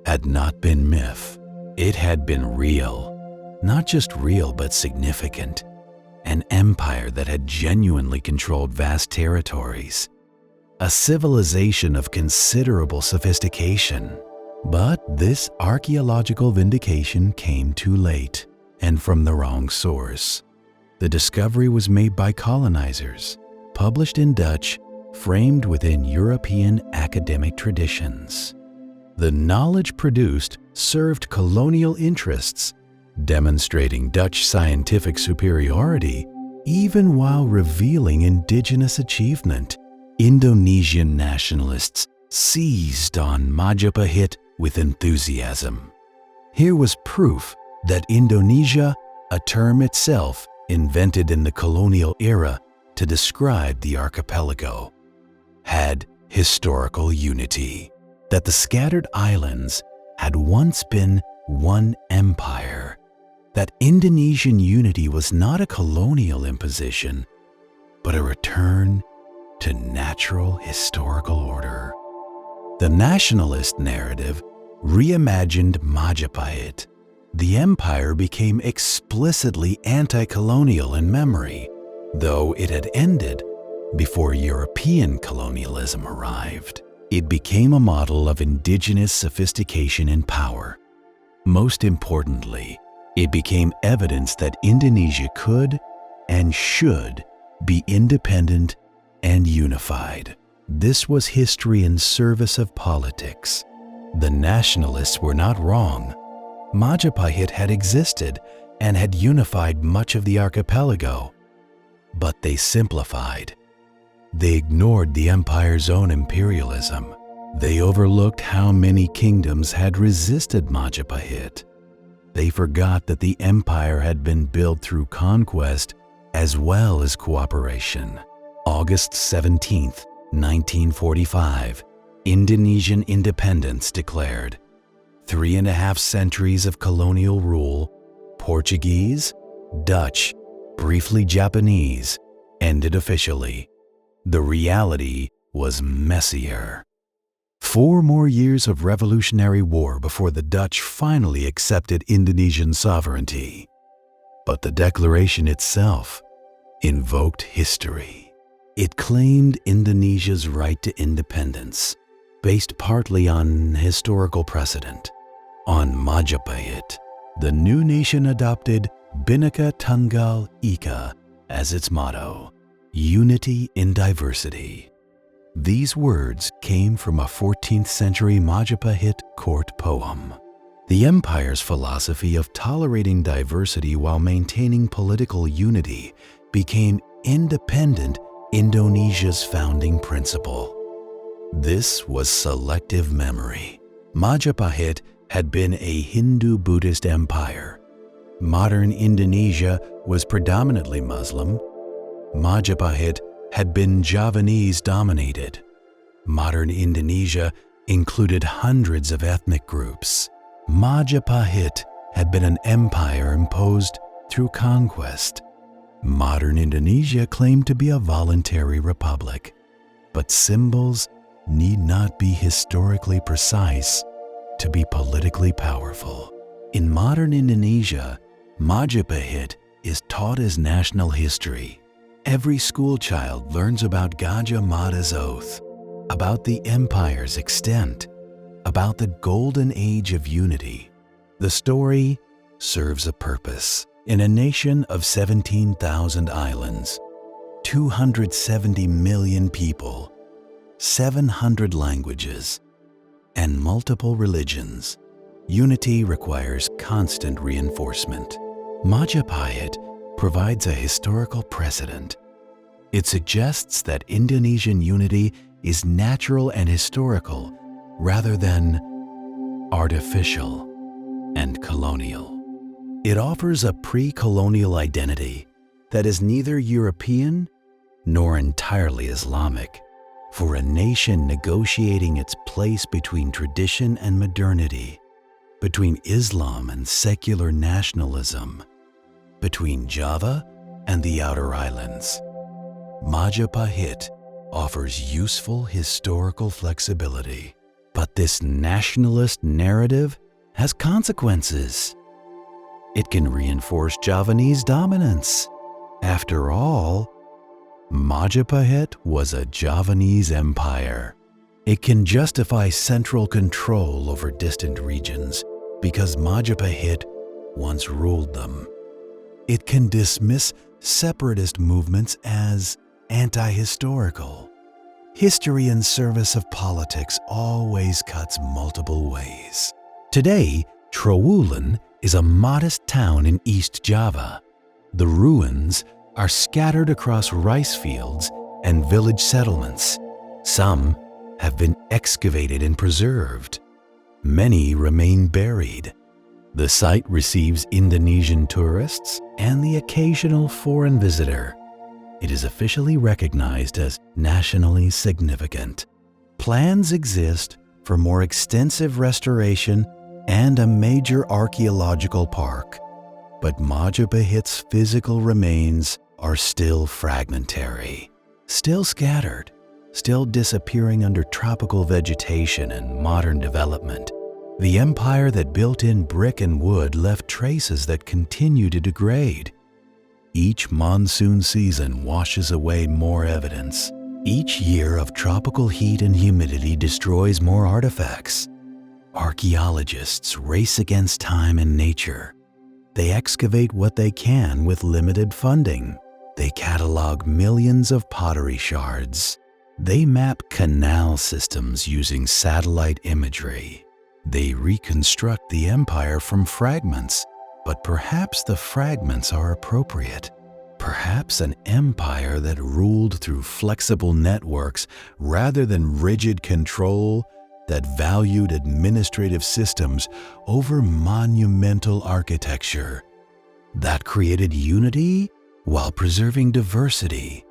had not been myth. It had been real. Not just real, but significant. An empire that had genuinely controlled vast territories. A civilization of considerable sophistication. But this archaeological vindication came too late and from the wrong source. The discovery was made by colonizers, published in Dutch, framed within European academic traditions. The knowledge produced served colonial interests, demonstrating Dutch scientific superiority even while revealing indigenous achievement. Indonesian nationalists seized on Majapahit with enthusiasm. Here was proof that Indonesia, a term itself invented in the colonial era to describe the archipelago, had historical unity, that the scattered islands had once been one empire, that Indonesian unity was not a colonial imposition, but a return to natural historical order. The nationalist narrative reimagined Majapahit. The empire became explicitly anti-colonial in memory, though it had ended before European colonialism arrived. It became a model of indigenous sophistication and power. Most importantly, it became evidence that Indonesia could and should be independent and unified. This was history in service of politics. The nationalists were not wrong. Majapahit had existed and had unified much of the archipelago, but they simplified. They ignored the empire's own imperialism. They overlooked how many kingdoms had resisted Majapahit. They forgot that the empire had been built through conquest as well as cooperation. August 17, 1945, Indonesian independence declared. 3.5 centuries of colonial rule, Portuguese, Dutch, briefly Japanese, ended officially. The reality was messier. 4 more years of revolutionary war before the Dutch finally accepted Indonesian sovereignty. But the declaration itself invoked history. It claimed Indonesia's right to independence, based partly on historical precedent. On Majapahit, the new nation adopted Bhinneka Tunggal Ika as its motto, unity in diversity. These words came from a 14th century Majapahit court poem. The empire's philosophy of tolerating diversity while maintaining political unity became independent Indonesia's founding principle. This was selective memory. Majapahit had been a Hindu-Buddhist empire. Modern Indonesia was predominantly Muslim. Majapahit had been Javanese-dominated. Modern Indonesia included hundreds of ethnic groups. Majapahit had been an empire imposed through conquest. Modern Indonesia claimed to be a voluntary republic, but symbols need not be historically precise to be politically powerful. In modern Indonesia, Majapahit is taught as national history. Every schoolchild learns about Gajah Mada's oath, about the empire's extent, about the golden age of unity. The story serves a purpose. In a nation of 17,000 islands, 270 million people, 700 languages, and multiple religions, unity requires constant reinforcement. Majapahit provides a historical precedent. It suggests that Indonesian unity is natural and historical rather than artificial and colonial. It offers a pre-colonial identity that is neither European nor entirely Islamic. For a nation negotiating its place between tradition and modernity, between Islam and secular nationalism, between Java and the outer islands, Majapahit offers useful historical flexibility. But this nationalist narrative has consequences. It can reinforce Javanese dominance. After all, Majapahit was a Javanese empire. It can justify central control over distant regions because Majapahit once ruled them. It can dismiss separatist movements as anti-historical. History in service of politics always cuts multiple ways. Today, Trowulan is a modest town in East Java. The ruins are scattered across rice fields and village settlements. Some have been excavated and preserved. Many remain buried. The site receives Indonesian tourists and the occasional foreign visitor. It is officially recognized as nationally significant. Plans exist for more extensive restoration and a major archaeological park. But Majapahit's physical remains are still fragmentary, still scattered, still disappearing under tropical vegetation and modern development. The empire that built in brick and wood left traces that continue to degrade. Each monsoon season washes away more evidence. Each year of tropical heat and humidity destroys more artifacts. Archaeologists race against time and nature. They excavate what they can with limited funding. They catalog millions of pottery shards. They map canal systems using satellite imagery. They reconstruct the empire from fragments, but perhaps the fragments are appropriate. Perhaps an empire that ruled through flexible networks rather than rigid control, that valued administrative systems over monumental architecture, that created unity while preserving diversity.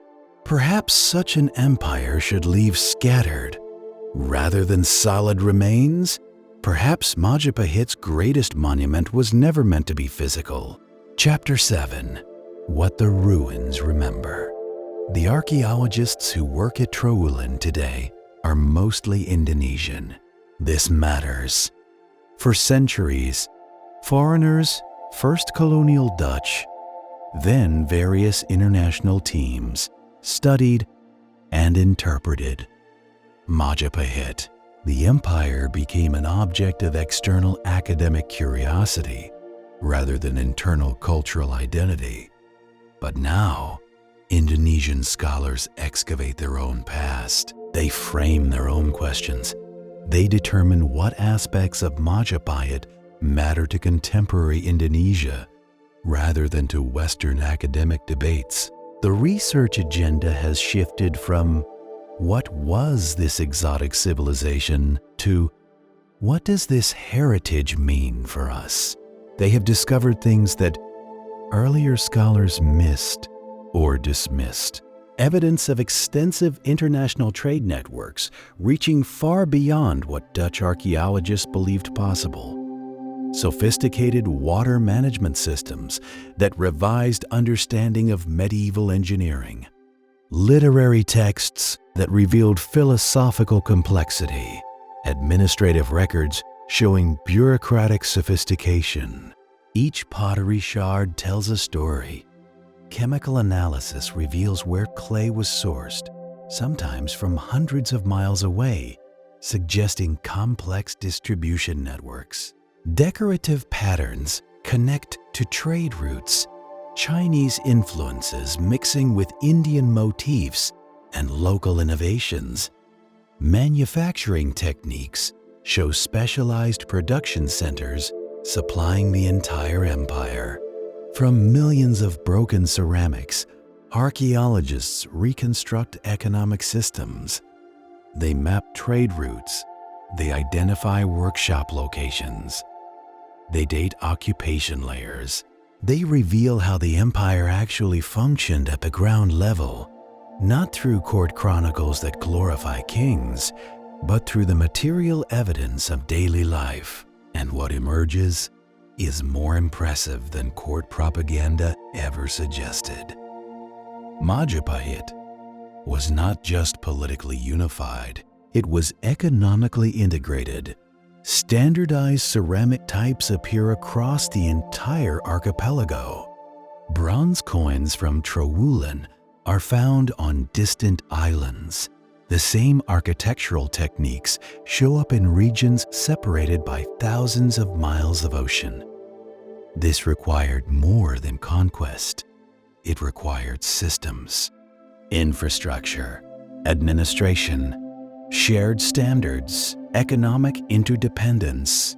Perhaps such an empire should leave scattered rather than solid remains. Perhaps Majapahit's greatest monument was never meant to be physical. Chapter 7. What the Ruins Remember. The archaeologists who work at Trowulan today are mostly Indonesian. This matters. For centuries, foreigners, first colonial Dutch, then various international teams, studied and interpreted Majapahit. The empire became an object of external academic curiosity rather than internal cultural identity. But now, Indonesian scholars excavate their own past. They frame their own questions. They determine what aspects of Majapahit matter to contemporary Indonesia rather than to Western academic debates. The research agenda has shifted from what was this exotic civilization to what does this heritage mean for us? They have discovered things that earlier scholars missed or dismissed. Evidence of extensive international trade networks reaching far beyond what Dutch archaeologists believed possible. Sophisticated water management systems that revised understanding of medieval engineering. Literary texts that revealed philosophical complexity. Administrative records showing bureaucratic sophistication. Each pottery shard tells a story. Chemical analysis reveals where clay was sourced, sometimes from hundreds of miles away, suggesting complex distribution networks. Decorative patterns connect to trade routes, Chinese influences mixing with Indian motifs and local innovations. Manufacturing techniques show specialized production centers supplying the entire empire. From millions of broken ceramics, archaeologists reconstruct economic systems. They map trade routes. They identify workshop locations. They date occupation layers. They reveal how the empire actually functioned at the ground level, not through court chronicles that glorify kings, but through the material evidence of daily life. And what emerges is more impressive than court propaganda ever suggested. Majapahit was not just politically unified, it was economically integrated. Standardized ceramic types appear across the entire archipelago. Bronze coins from Trowulan are found on distant islands. The same architectural techniques show up in regions separated by thousands of miles of ocean. This required more than conquest. It required systems, infrastructure, administration, shared standards, economic interdependence,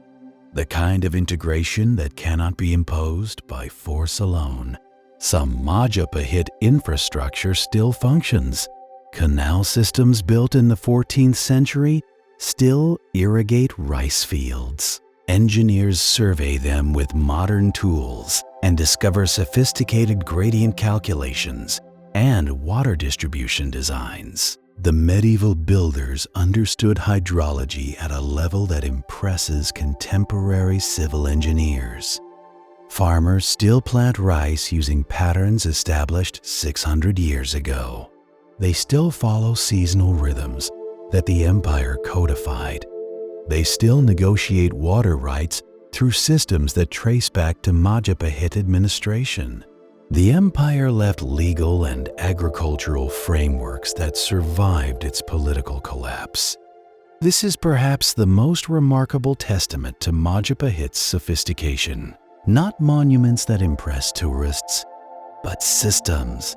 the kind of integration that cannot be imposed by force alone. Some Majapahit infrastructure still functions. Canal systems built in the 14th century still irrigate rice fields. Engineers survey them with modern tools and discover sophisticated gradient calculations and water distribution designs. The medieval builders understood hydrology at a level that impresses contemporary civil engineers. Farmers still plant rice using patterns established 600 years ago. They still follow seasonal rhythms that the empire codified. They still negotiate water rights through systems that trace back to Majapahit administration. The empire left legal and agricultural frameworks that survived its political collapse. This is perhaps the most remarkable testament to Majapahit's sophistication. Not monuments that impress tourists, but systems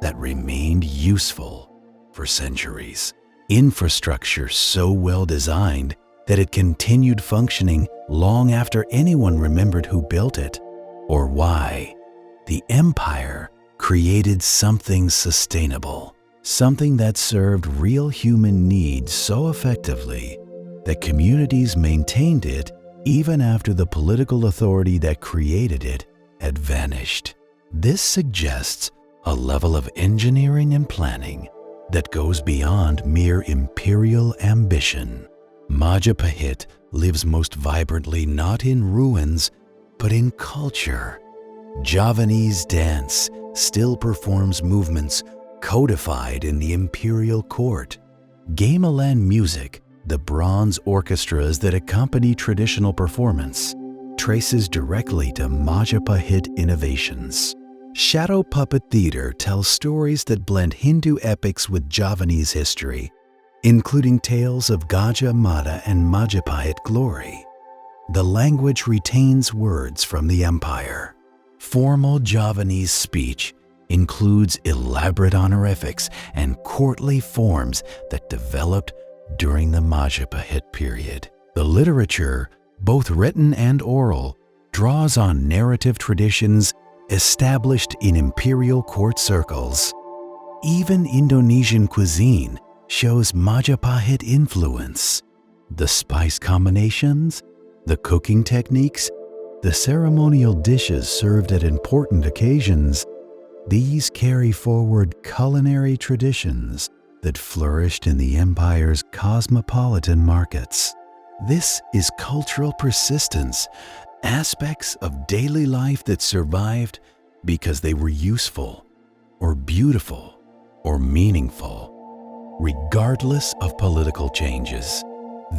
that remained useful for centuries. Infrastructure so well designed that it continued functioning long after anyone remembered who built it or why. The empire created something sustainable, something that served real human needs so effectively that communities maintained it even after the political authority that created it had vanished. This suggests a level of engineering and planning that goes beyond mere imperial ambition. Majapahit lives most vibrantly not in ruins, but in culture. Javanese dance still performs movements codified in the imperial court. Gamelan music, the bronze orchestras that accompany traditional performance, traces directly to Majapahit innovations. Shadow puppet theater tells stories that blend Hindu epics with Javanese history, including tales of Gajah Mada and Majapahit glory. The language retains words from the empire. Formal Javanese speech includes elaborate honorifics and courtly forms that developed during the Majapahit period. The literature, both written and oral, draws on narrative traditions established in imperial court circles. Even Indonesian cuisine shows Majapahit influence. The spice combinations, the cooking techniques, the ceremonial dishes served at important occasions, these carry forward culinary traditions that flourished in the empire's cosmopolitan markets. This is cultural persistence, aspects of daily life that survived because they were useful, or beautiful, or meaningful, regardless of political changes.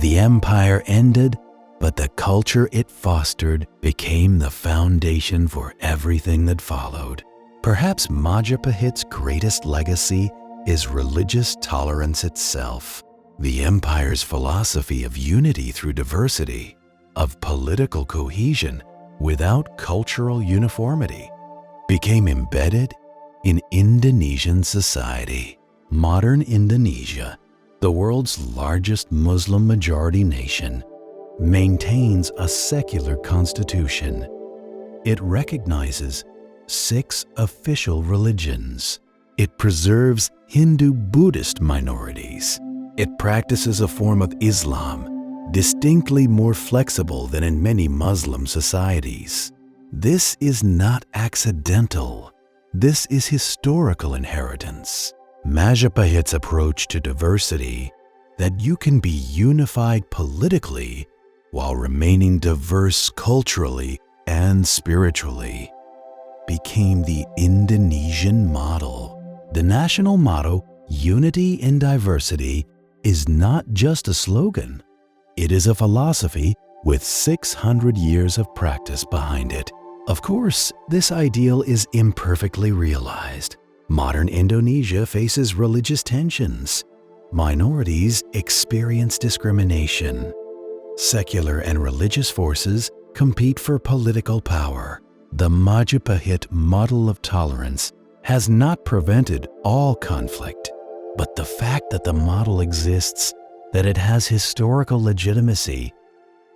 The empire ended, but the culture it fostered became the foundation for everything that followed. Perhaps Majapahit's greatest legacy is religious tolerance itself. The empire's philosophy of unity through diversity, of political cohesion without cultural uniformity, became embedded in Indonesian society. Modern Indonesia, the world's largest Muslim majority nation, maintains a secular constitution. It recognizes 6 official religions. It preserves Hindu-Buddhist minorities. It practices a form of Islam distinctly more flexible than in many Muslim societies. This is not accidental. This is historical inheritance. Majapahit's approach to diversity, that you can be unified politically while remaining diverse culturally and spiritually, became the Indonesian model. The national motto, Unity in Diversity, is not just a slogan. It is a philosophy with 600 years of practice behind it. Of course, this ideal is imperfectly realized. Modern Indonesia faces religious tensions. Minorities experience discrimination. Secular and religious forces compete for political power. The Majapahit model of tolerance has not prevented all conflict, but the fact that the model exists, that it has historical legitimacy,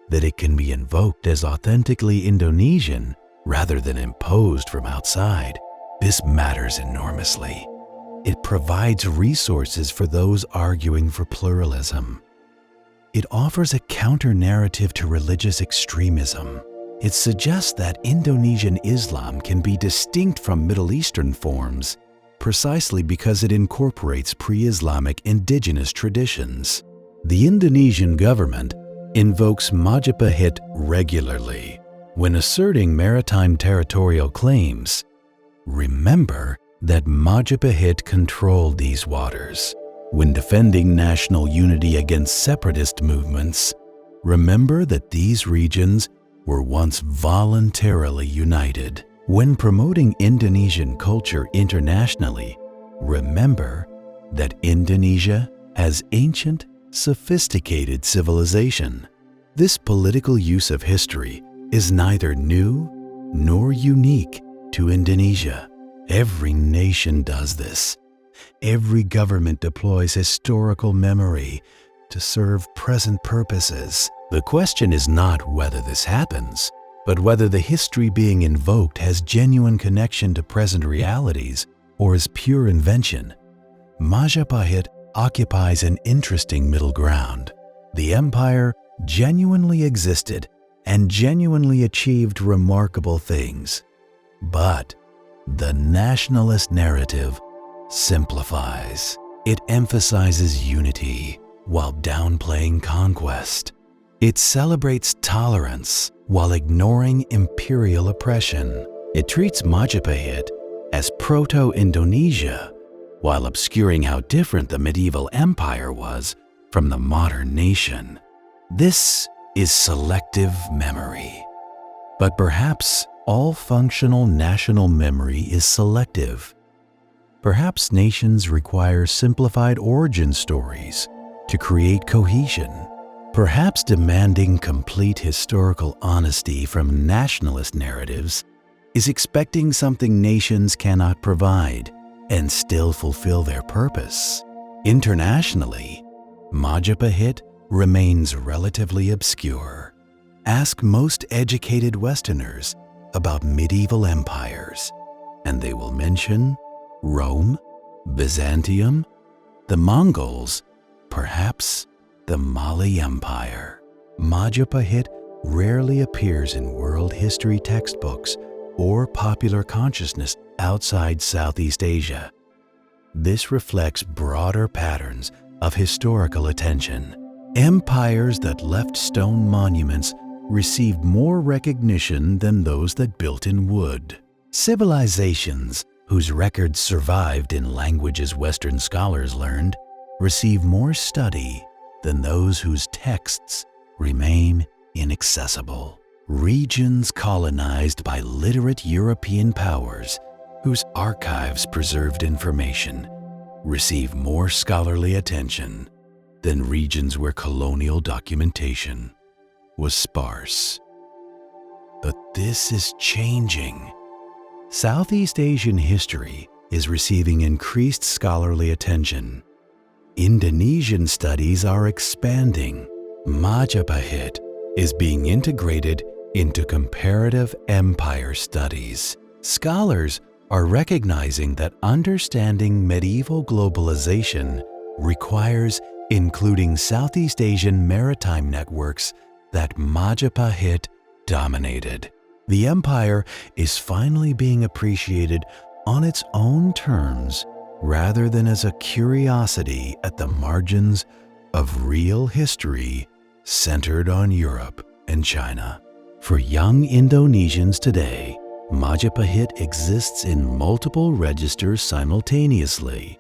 that it can be invoked as authentically Indonesian rather than imposed from outside, this matters enormously. It provides resources for those arguing for pluralism. It offers a counter-narrative to religious extremism. It suggests that Indonesian Islam can be distinct from Middle Eastern forms precisely because it incorporates pre-Islamic indigenous traditions. The Indonesian government invokes Majapahit regularly when asserting maritime territorial claims. Remember that Majapahit controlled these waters. When defending national unity against separatist movements, remember that these regions were once voluntarily united. When promoting Indonesian culture internationally, remember that Indonesia has ancient, sophisticated civilization. This political use of history is neither new nor unique to Indonesia. Every nation does this. Every government deploys historical memory to serve present purposes. The question is not whether this happens, but whether the history being invoked has genuine connection to present realities or is pure invention. Majapahit occupies an interesting middle ground. The empire genuinely existed and genuinely achieved remarkable things. But the nationalist narrative simplifies. It emphasizes unity while downplaying conquest. It celebrates tolerance while ignoring imperial oppression. It treats Majapahit as Proto-Indonesia while obscuring how different the medieval empire was from the modern nation. This is selective memory. But perhaps all functional national memory is selective. Perhaps nations require simplified origin stories to create cohesion. Perhaps demanding complete historical honesty from nationalist narratives is expecting something nations cannot provide and still fulfill their purpose. Internationally, Majapahit remains relatively obscure. Ask most educated Westerners about medieval empires, and they will mention Rome, Byzantium, the Mongols, perhaps the Mali Empire. Majapahit rarely appears in world history textbooks or popular consciousness outside Southeast Asia. This reflects broader patterns of historical attention. Empires that left stone monuments received more recognition than those that built in wood. Civilizations whose records survived in languages Western scholars learned receive more study than those whose texts remain inaccessible. Regions colonized by literate European powers whose archives preserved information receive more scholarly attention than regions where colonial documentation was sparse. But this is changing. Southeast Asian history is receiving increased scholarly attention. Indonesian studies are expanding. Majapahit is being integrated into comparative empire studies. Scholars are recognizing that understanding medieval globalization requires including Southeast Asian maritime networks that Majapahit dominated. The empire is finally being appreciated on its own terms rather than as a curiosity at the margins of real history centered on Europe and China. For young Indonesians today, Majapahit exists in multiple registers simultaneously.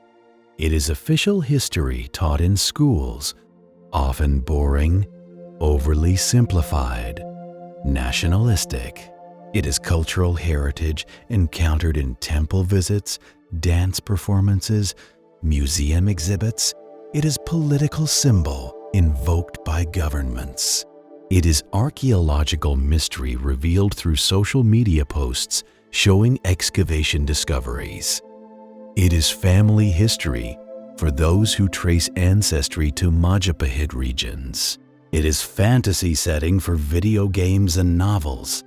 It is official history taught in schools, often boring, overly simplified, nationalistic. It is cultural heritage encountered in temple visits, dance performances, museum exhibits. It is political symbol invoked by governments. It is archaeological mystery revealed through social media posts showing excavation discoveries. It is family history for those who trace ancestry to Majapahit regions. It is fantasy setting for video games and novels.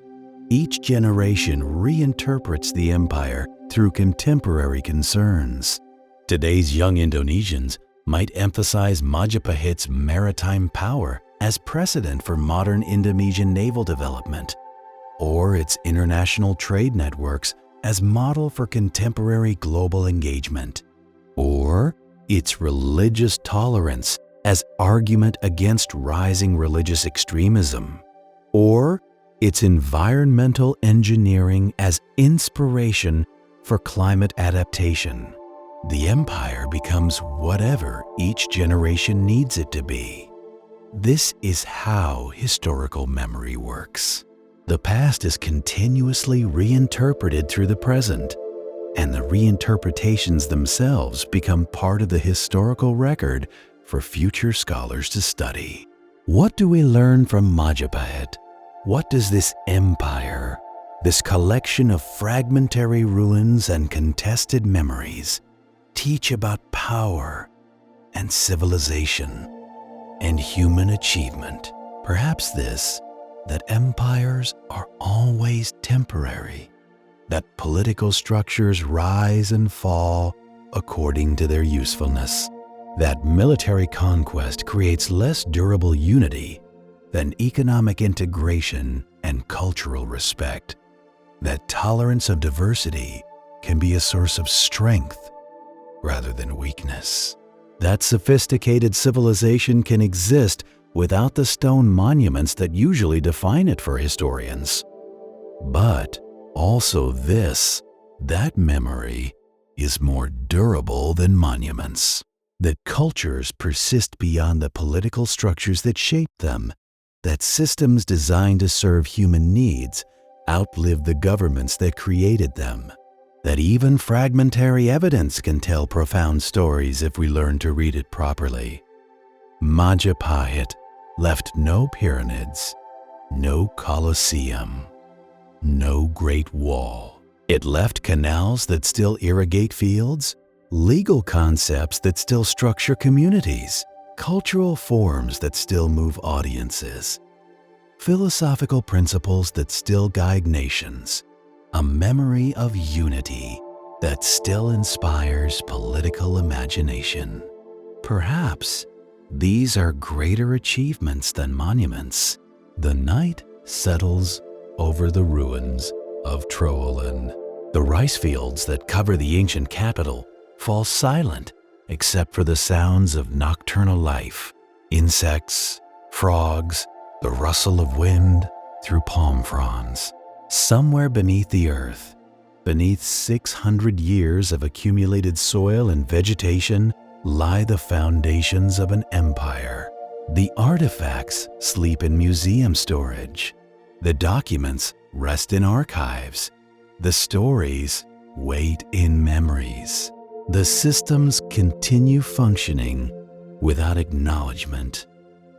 Each generation reinterprets the empire through contemporary concerns. Today's young Indonesians might emphasize Majapahit's maritime power as precedent for modern Indonesian naval development, or its international trade networks as model for contemporary global engagement, or its religious tolerance as argument against rising religious extremism, or its environmental engineering as inspiration for climate adaptation. The empire becomes whatever each generation needs it to be. This is how historical memory works. The past is continuously reinterpreted through the present, and the reinterpretations themselves become part of the historical record for future scholars to study. What do we learn from Majapahit? What does this empire, this collection of fragmentary ruins and contested memories, teach about power and civilization and human achievement? Perhaps this, that empires are always temporary, that political structures rise and fall according to their usefulness, that military conquest creates less durable unity than economic integration and cultural respect, that tolerance of diversity can be a source of strength rather than weakness, that sophisticated civilization can exist without the stone monuments that usually define it for historians. But also this, that memory is more durable than monuments, that cultures persist beyond the political structures that shape them, that systems designed to serve human needs outlive the governments that created them, that even fragmentary evidence can tell profound stories if we learn to read it properly. Majapahit left no pyramids, no Colosseum, no Great Wall. It left canals that still irrigate fields, legal concepts that still structure communities, cultural forms that still move audiences, philosophical principles that still guide nations, a memory of unity that still inspires political imagination. Perhaps these are greater achievements than monuments. The night settles over the ruins of Troelen. The rice fields that cover the ancient capital fall silent except for the sounds of nocturnal life, insects, frogs, the rustle of wind through palm fronds. Somewhere beneath the earth, beneath 600 years of accumulated soil and vegetation, lie the foundations of an empire. The artifacts sleep in museum storage. The documents rest in archives. The stories wait in memories. The systems continue functioning without acknowledgement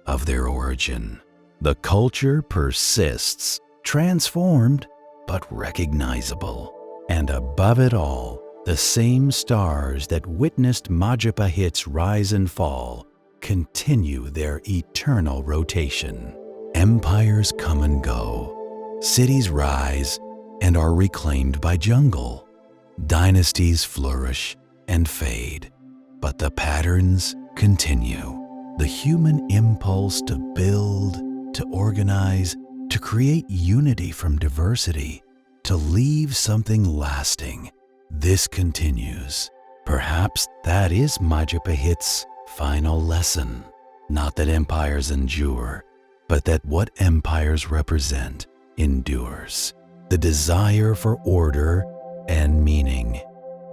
of their origin. The culture persists, transformed but recognizable. And above it all, the same stars that witnessed Majapahit's rise and fall continue their eternal rotation. Empires come and go. Cities rise and are reclaimed by jungle. Dynasties flourish and fade, but the patterns continue. The human impulse to build, to organize, to create unity from diversity, to leave something lasting, this continues. Perhaps that is Majapahit's final lesson. Not that empires endure, but that what empires represent endures. The desire for order and meaning.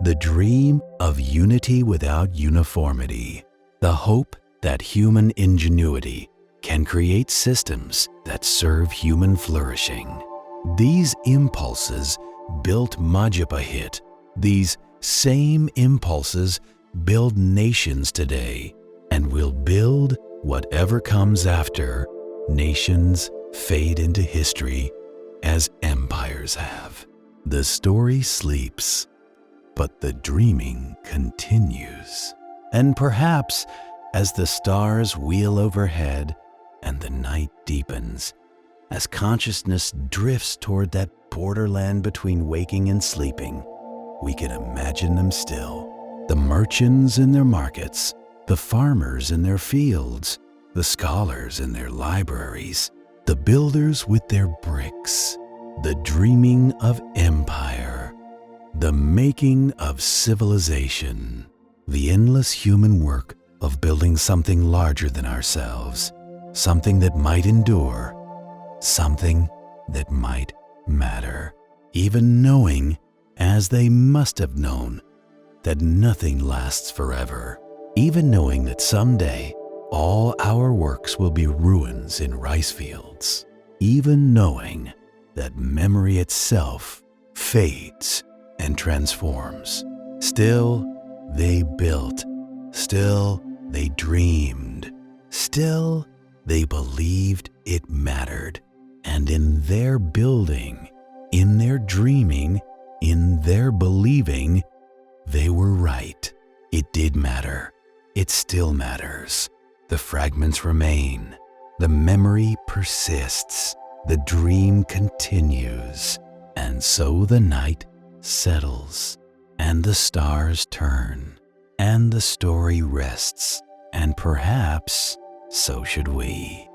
The dream of unity without uniformity. The hope that human ingenuity can create systems that serve human flourishing. These impulses built Majapahit. These same impulses build nations today and will build whatever comes after. Nations fade into history as empires have. The story sleeps, but the dreaming continues. And perhaps as the stars wheel overhead and the night deepens, as consciousness drifts toward that borderland between waking and sleeping, we can imagine them still. The merchants in their markets, the farmers in their fields, the scholars in their libraries, the builders with their bricks, the dreaming of empire, the making of civilization, the endless human work of building something larger than ourselves, something that might endure, something that might matter, even knowing, as they must have known, that nothing lasts forever, even knowing that someday all our works will be ruins in rice fields, even knowing that memory itself fades and transforms. Still, they built. Still, they dreamed. Still, they believed it mattered. And in their building, in their dreaming, in their believing, they were right. It did matter. It still matters. The fragments remain. The memory persists. The dream continues. And so the night settles, and the stars turn, and the story rests, and perhaps so should we.